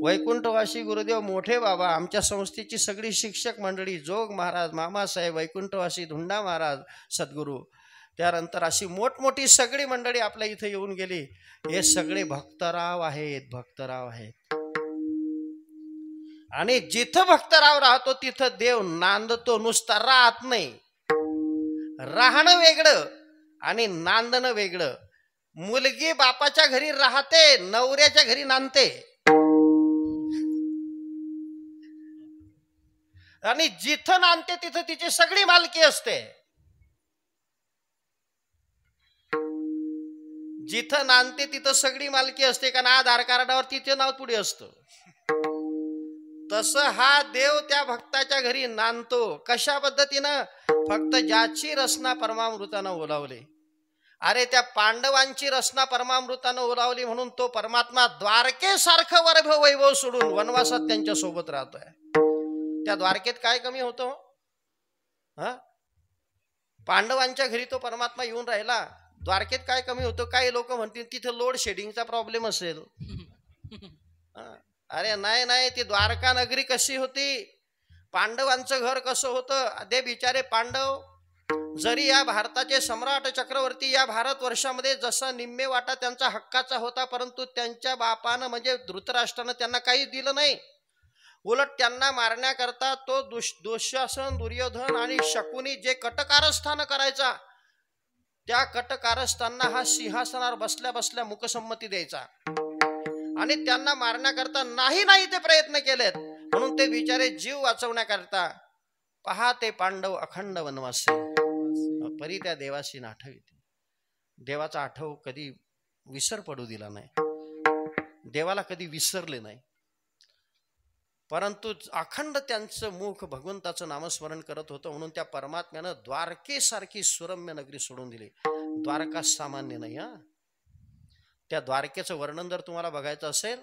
वैकुंठवासी गुरुदेव मोठे बाबा, आमच्या संस्थेची सगळी शिक्षक मंडळी, जोग महाराज, मामासाहेब, वैकुंठवासी धुंडा महाराज सद्गुरू, त्यानंतर अशी मोठमोठी सगळी मंडळी आपल्या इथे येऊन गेली. हे सगळे भक्तराव आहेत, भक्तराव आहेत. आणि जिथं भक्तराव राहतो तिथं देव नांदतो, नुसता राहत नाही. राहणं वेगळं आणि नांदणं वेगळं. मुलगी बापाच्या घरी राहते, नवऱ्याच्या घरी नांदते. आणि जिथं नांदते तिथं तिची सगळी मालकी असते. जिथं नांदते तिथं सगळी मालकी असते, कारण आधार कार्डावर तिथे नाव पुढे असतं. तसं हा देव त्या भक्ताच्या घरी नांदतो. कशा पद्धतीनं? फक्त ज्याची रचना परमामृतानं ओलावली. अरे त्या पांडवांची रचना परमामृतानं ओलावली म्हणून तो परमात्मा द्वारकेसारखं वैभव सोडून वनवासात त्यांच्या सोबत राहतोय. त्या द्वारकेत काय कमी होतं? पांडवांच्या घरी तो परमात्मा येऊन राहिला, द्वारकेत काय कमी होतं? काही लोक म्हणतील तिथे लोड शेडिंगचा प्रॉब्लेम असेल. अरे नाही नाही, ती द्वारका नगरी कशी होती, पांडवांचं घर कसं होतं. ते बिचारे पांडव जरी या भारताचे सम्राट चक्रवर्ती या भारतवर्षामध्ये जसा निम्मे वाटा त्यांचा हक्काचा होता, परंतु त्यांच्या बापानं म्हणजे धृतराष्ट्रानं त्यांना काही दिलं नाही. उलट त्यांना मारण्याकरता तो दुःशासन, दुर्योधन आणि शकुनी जे कटकारस्थान करायचा, त्या कटकारस्थांना हा सिंहासनावर बसल्या बसल्या मुकसंमती द्यायचा आणि त्यांना मारण्याकरता नाही ते प्रयत्न केलेत. म्हणून ते बिचारे जीव वाचवण्याकरता पहा ते पांडव अखंड वनवासी. परी त्या देवाशी आठविते. देवाचा आठव कधी विसर पडू दिला नाही, देवाला कधी विसरले नाही, परंतु अखंड त्यांचं मुख भगवंताचं नामस्मरण करत होतं. म्हणून त्या परमात्म्यानं द्वारकेसारखी सुरम्य नगरी सोडून दिली. द्वारका सामान्य नाही. त्या द्वारकेचं वर्णन जर तुम्हाला बघायचं असेल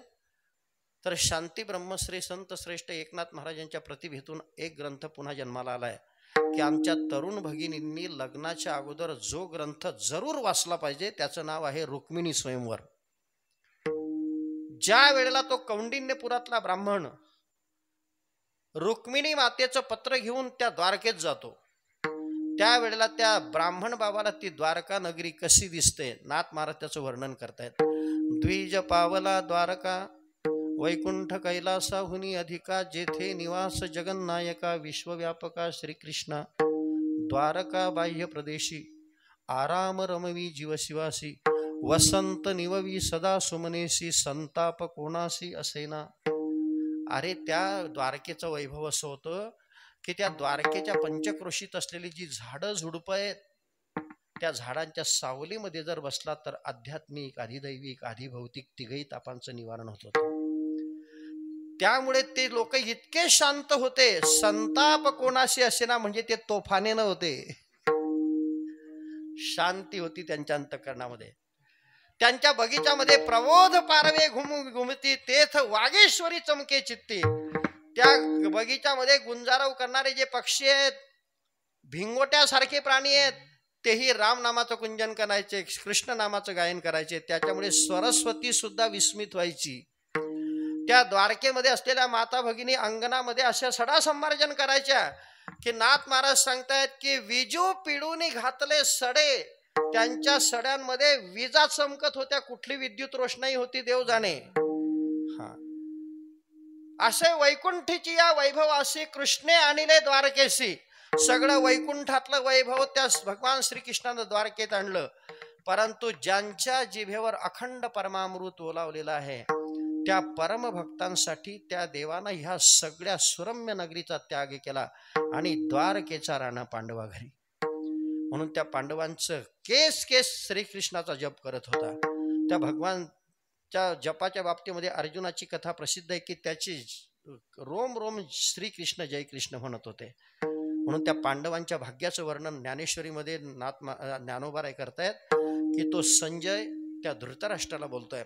तर शांती ब्रह्मश्री संत श्रेष्ठ एकनाथ महाराजांच्या प्रतिभेतून एक ग्रंथ पुन्हा जन्माला आलाय की आमच्या तरुण भगिनींनी लग्नाच्या अगोदर जो ग्रंथ जरूर वाचला पाहिजे त्याचं नाव आहे रुक्मिणी स्वयंवर. ज्या वेळेला तो कौंडिन्यपुरातला ब्राह्मण रुक्मिणी मातेचं पत्र घेऊन त्या द्वारकेत जातो, त्यावेळेला त्या ब्राह्मण बाबाला ती द्वारका नगरी कशी दिसते नाथ महाराज त्याचं वर्णन करतायत. द्विज पावला द्वारका वैकुंठ कैलासाहुनी अधिका, जेथे निवास जगन्नायका विश्वव्यापका श्रीकृष्णा. द्वारका बाह्य प्रदेशी आराम रमवी जीवशिवासी, वसंत निववी सदा सुमनेशी, संताप कोणासी असेना. अरे त्या द्वारकेचं वैभव असं होतं की त्या द्वारकेच्या पंचक्रोशीत असलेली जी झाडं झुडपं आहेत, त्या झाडांच्या सावलीमध्ये जर बसला तर आध्यात्मिक, अधिदैविक, अधिभौतिक तिघही तापांचं निवारण होत होतं. त्यामुळे ते लोक इतके शांत होते. संताप कोणाशी असेना म्हणजे ते तोफाने नव्हते, शांती होती त्यांच्या अंतःकरणामध्ये. त्यांच्या बगीच्यामध्ये प्रबोध पारवे घुमती, तेथ वागेश्वरी चमके चित्ती. त्या बगीच्यामध्ये गुंजारव करणारे जे पक्षी आहेत, भिंगोट्यासारखे प्राणी आहेत, तेही राम नामाचं कुंजन करायचे, कृष्ण नामाचं गायन करायचे. त्याच्यामुळे सरस्वती सुद्धा विस्मित व्हायची. त्या द्वारकेमध्ये असलेल्या माता भगिनी अंगणामध्ये अशा सडा संमार्जन करायच्या की नाथ महाराज सांगतायत की विजू पिढूनी घातले सडे, त्यांच्या सड्यांमध्ये विजा चमकत होत्या. कुठली विद्युत रोषणाई होती देव जाणे. असे वैकुंठीची या वैभवासी कृष्णे आणले द्वारकेशी. सगळं वैकुंठातलं वैभव त्या भगवान श्रीकृष्णानं द्वारकेत आणलं. परंतु ज्यांच्या जिभेवर अखंड परमामृत ओलावलेलं आहे त्या परमभक्तांसाठी त्या देवानं ह्या सगळ्या सुरम्य नगरीचा त्याग केला आणि द्वारकेचा राणा पांडवा घरी. म्हणून त्या पांडवांचं केस श्रीकृष्णाचा जप करत होता. त्या भगवानच्या जपाच्या बाबतीमध्ये अर्जुनाची कथा प्रसिद्ध आहे की त्याची रोम रोम श्रीकृष्ण जय कृष्ण म्हणत होते. म्हणून त्या पांडवांच्या भाग्याचं वर्णन ज्ञानेश्वरीमध्ये ज्ञानोबा करतायत की तो संजय त्या धृतराष्ट्राला बोलतोय,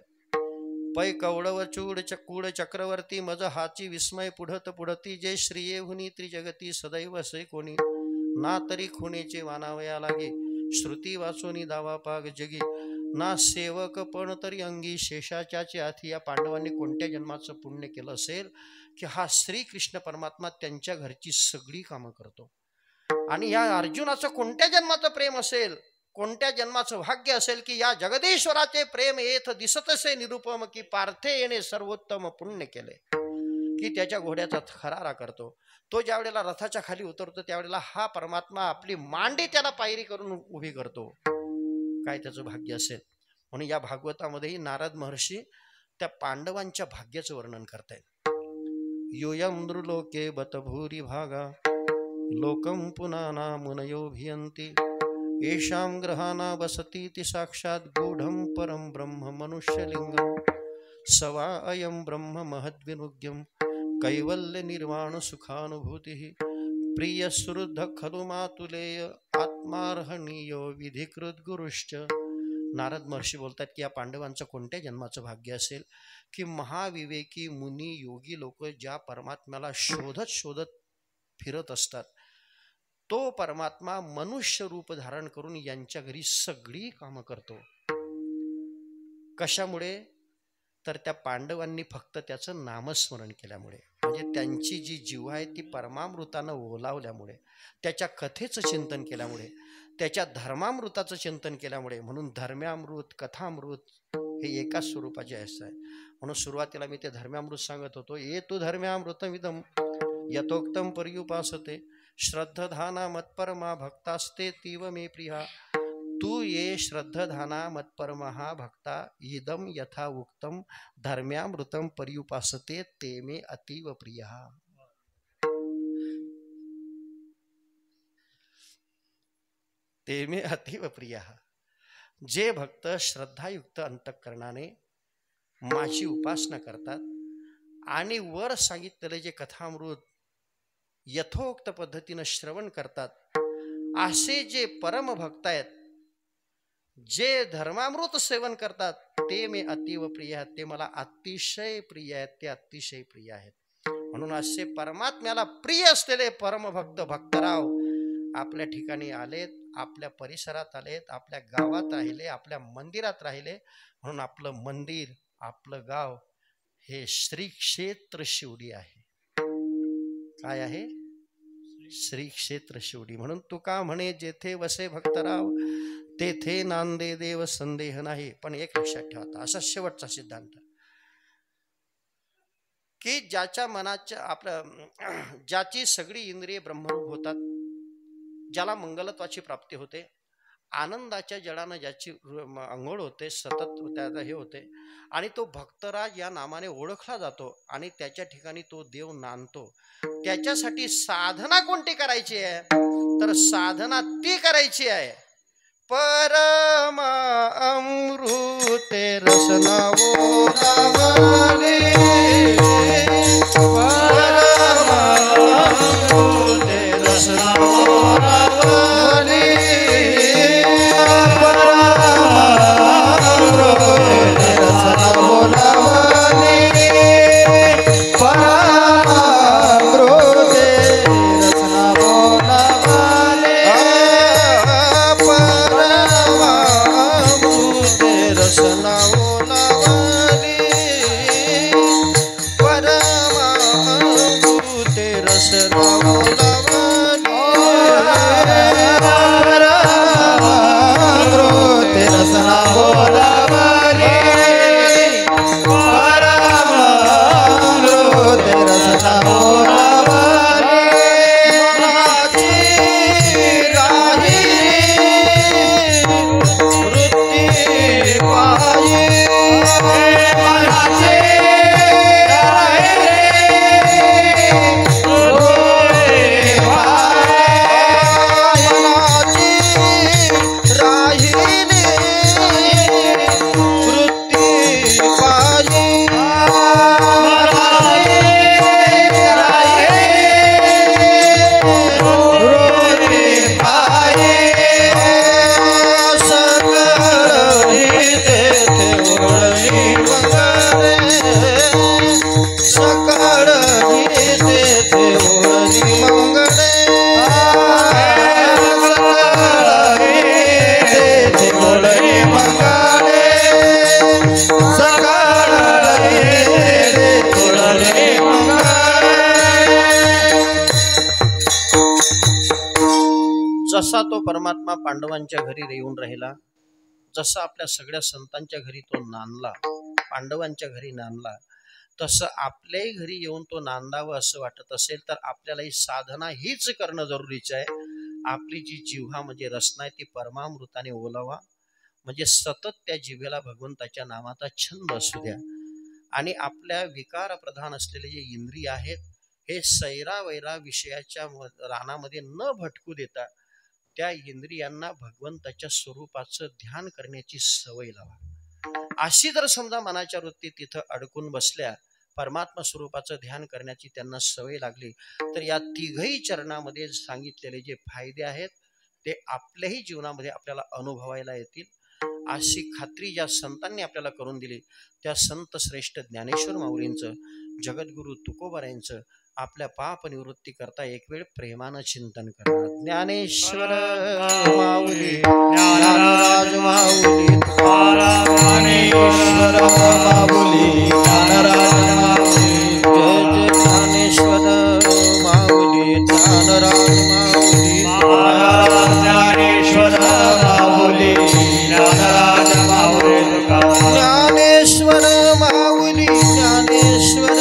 पै कौडव कूड चक्रवर्ती मज हाची विस्मय पुढत पुढती, जे श्रिये हुनी त्रिजगती सदैव असे कोणी, ना तरी खुणेचे वानावया लागे, श्रुती वाचोनी दावा पाग जगी, ना सेवक पण तरी अंगी शेषाच्याचे हाती. या पांडवांनी कोणत्या जन्माचं पुण्य केलं असेल की हा श्रीकृष्ण परमात्मा त्यांच्या घरची सगळी कामं करतो. आणि या अर्जुनाचं कोणत्या जन्माचं प्रेम असेल, कोणत्या जन्माचं भाग्य असेल की या जगदीश्वराचे प्रेम येथ दिसतसे निरुपम, की पार्थे येणे सर्वोत्तम पुण्य केले, की त्याच्या घोड्याचा खरारा करतो. तो ज्या वेळेला रथाच्या खाली उतरतो त्यावेळेला हा परमात्मा आपली मांडी त्याला पायरी करून उभी करतो. काय त्याचं भाग्य असेल. म्हणून या भागवतामध्येही नारद महर्षी त्या पांडवांच्या भाग्याचं वर्णन करतायत. योऽयं नृलोके बत भूरिभागा लोकं पुनाना मुनयोऽभियन्ति येषां ग्रहाणा वसतीति साक्षात् गूढं परं ब्रह्म मनुष्यलिङ्गं स वा अयं ब्रह्म महद्विनुग्यं कैवल्यनिर्वाणसुखानुभूतिः प्रियसुहृद खलु मातुलेय आत्मार्हणीयो विधिकृत गुरुश्च. नारद महर्षी बोलतात की या पांडवांचं कोणत्या जन्माचं भाग्य असेल की महाविवेकी मुनी योगी लोक ज्या परमात्म्याला शोधत शोधत फिरत असतात, तो परमात्मा मनुष्य रूप धारण करून यांच्या घरी सगळी कामं करतो. कशामुळे? तर त्या पांडवांनी फक्त त्याचं नामस्मरण केल्यामुळे, म्हणजे त्यांची जी जीव आहे ती परमामृतानं ओलावल्यामुळे, त्याच्या कथेचं चिंतन केल्यामुळे, त्याच्या धर्मामृताचं चिंतन केल्यामुळे. म्हणून धर्मामृत कथामृत हे एकाच स्वरूपाचे असं आहे. म्हणून सुरुवातीला मी ते धर्मामृत सांगत होतो. ये तु धर्मामृतमिदं यथोक्तं पर्युपासते श्रद्धधाना मत्परमा भक्तास्ते तीव मे प्रिया. तू ये श्रद्धधाना मत्परमहा भक्ता इदं यथा उक्तं धर्म्यामृतं पर्युपासते ते मे अतीव प्रिय. ते मे अतीव प्रिय. जे भक्त श्रद्धायुक्त अंतःकरणाने माझी उपासना करतात आणि वर सांगितलेले जे कथामृत यथोक्त पद्धतीनं श्रवण करतात, असे जे परमभक्त आहेत, जे धर्मामृत सेवन करतात, ते मे अतीव प्रिय आहेत. ते मला अतिशय प्रिय आहेत, ते अतिशय प्रिय आहेत. म्हणून असे परमात्म्याला प्रिय असलेले परमभक्त भक्तराव आपल्या ठिकाणी आलेत, आपल्या परिसरात आलेत, आपल्या गावात राहिले, आपल्या मंदिरात राहिले. म्हणून आपलं मंदिर, आपलं गाव हे श्री क्षेत्र शिवडी आहे. काय आहे? श्री क्षेत्र शिवडी. म्हणून तुका म्हणे जेथे वसे भक्तराव तेथे नांदे देव संदेह नाही. पण एक लक्षात ठेवा, असा शेवटचा सिद्धांत की ज्याच्या मनाच्या ज्याची सगळी इंद्रिये ब्रह्मरूप होतात, ज्याला मंगलत्वाची प्राप्ती होते, आनंदाच्या जडानं ज्याची अंघोळ होते, सतत त्याचा हे होते, आणि तो भक्तराज या नामाने ओळखला जातो आणि त्याच्या ठिकाणी तो देव नांदतो. त्याच्यासाठी साधना कोणती करायची आहे? तर साधना ती करायची आहे परम अमृते रसना ओलावले, परम अमृते रसना ओलावले, परम अमृते रसना ओलावले, परम अमृते रसना ओलावले, परमामृते रसना ओलावले, परमामृते रसना ओलावले, परमामृते रसना ओलावले, परमामृते रसना ओलावले. मनाची राही वृत्ती पायी, मनाची राही वृत्ती पायी, मनाची राहिली वृत्ती पायी, मनाची वृत्ती पायी. सकळही तेथे ओळी मंगळे, सकळही तेथे ओळी मंगळे, सकळही तेथे ओळी मंगळे, सकळही तेथे ओळी मंगळे. जसा तो परमात्मा पांडवांच्या घरी येऊन राहिला, जसा आपल्या सगळ्या संतांच्या घरी तो नांदला, पांडवांच्या घरी नांदला, तसं आपल्याही घरी येऊन तो नांदावं असं वाटत असेल तर आपल्याला ही साधना हीच करणं जरुरीचं आहे. आपली जी जिव्हा म्हणजे रसना आहे ती परमामृताने ओलावा, म्हणजे सतत त्या जिव्हेला भगवंताच्या नामाचा छंद असू द्या. आणि आपल्या विकार प्रधान असलेले जे इंद्रिय आहेत हे सैरा वैरा विषयाच्या रानामध्ये न भटकू देता त्या इंद्रियांना भगवंताच्या स्वरूपाचं ध्यान करण्याची सवय लावा. अशी जर समजा मनाच्या वृत्ती तिथं अडकून बसल्या, परमात्मा स्वरूपाचं ध्यान करण्याची त्यांना सवय लागली, तर या तिघही चरणामध्ये सांगितलेले जे फायदे आहेत ते आपल्याही जीवनामध्ये आपल्याला अनुभवायला येतील. अशी खात्री ज्या संतांनी आपल्याला करून दिली त्या संत श्रेष्ठ ज्ञानेश्वर माऊलींचं, जगद्गुरु तुकोबारायांचं आपल्या पाप निवृत्ती करता एक वेळ प्रेमानं चिंतन करा. ज्ञानेश्वर माऊली, ज्ञानराज माऊली, ज्ञानेश्वर माऊली, ज्ञानराज माऊली, जय जय ज्ञानेश्वर माऊली, ज्ञानराज माऊली, ज्ञानेश्वर माऊली, ज्ञानराज माऊली, ज्ञानेश्वर माऊली, ज्ञानेश्वर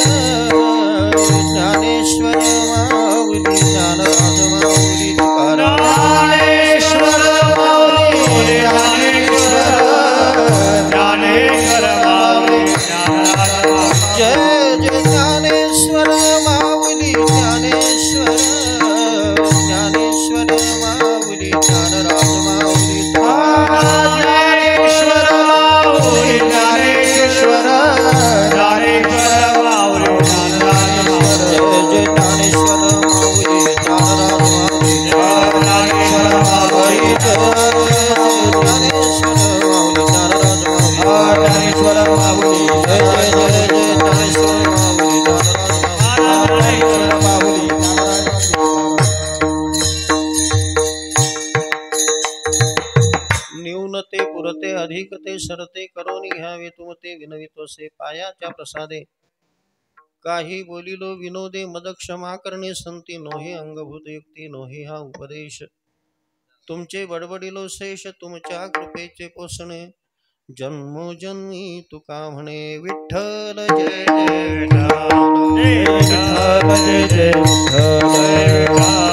ज्ञानेश्वर माऊली, ज्ञानराज माऊली, ज्ञानेश्वर माऊली, ज्ञानेश्वर माऊली, जय जय ज्ञानेश्वर माऊली, ज्ञानेश्वर ज्ञानेश्वर माऊली, ज्ञानराज माऊली, ज्ञानेश्वर माऊली, ज्ञानेश्वर माऊली, जय जय ज्ञानेश्वर माऊली, ज्ञानराज माऊली, ज्ञानेश्वर माऊली, ज्ञानेश्वर माऊली, ज्ञानराज माऊली, ज्ञानेश्वर माऊली, जय जय जय जय ज्ञानेश्वर माऊली, ज्ञानराज माऊली. न्यूनते पुरते अधिकते सरते करोनी ह्यावे तुमते विनवितोसे पायाच्या प्रसादे. काही बोलिलो विनोदे मद क्षमा करणे संती नोहे अंगभूत युक्ती नोहे हा उपदेश. तुमचे बडबडिलो शेष तुमच्या कृपेचे पोषणे जन्मोजन्मी तुका म्हणे विठ्ठल जय जय विठ्ठल जय जय विठ्ठल.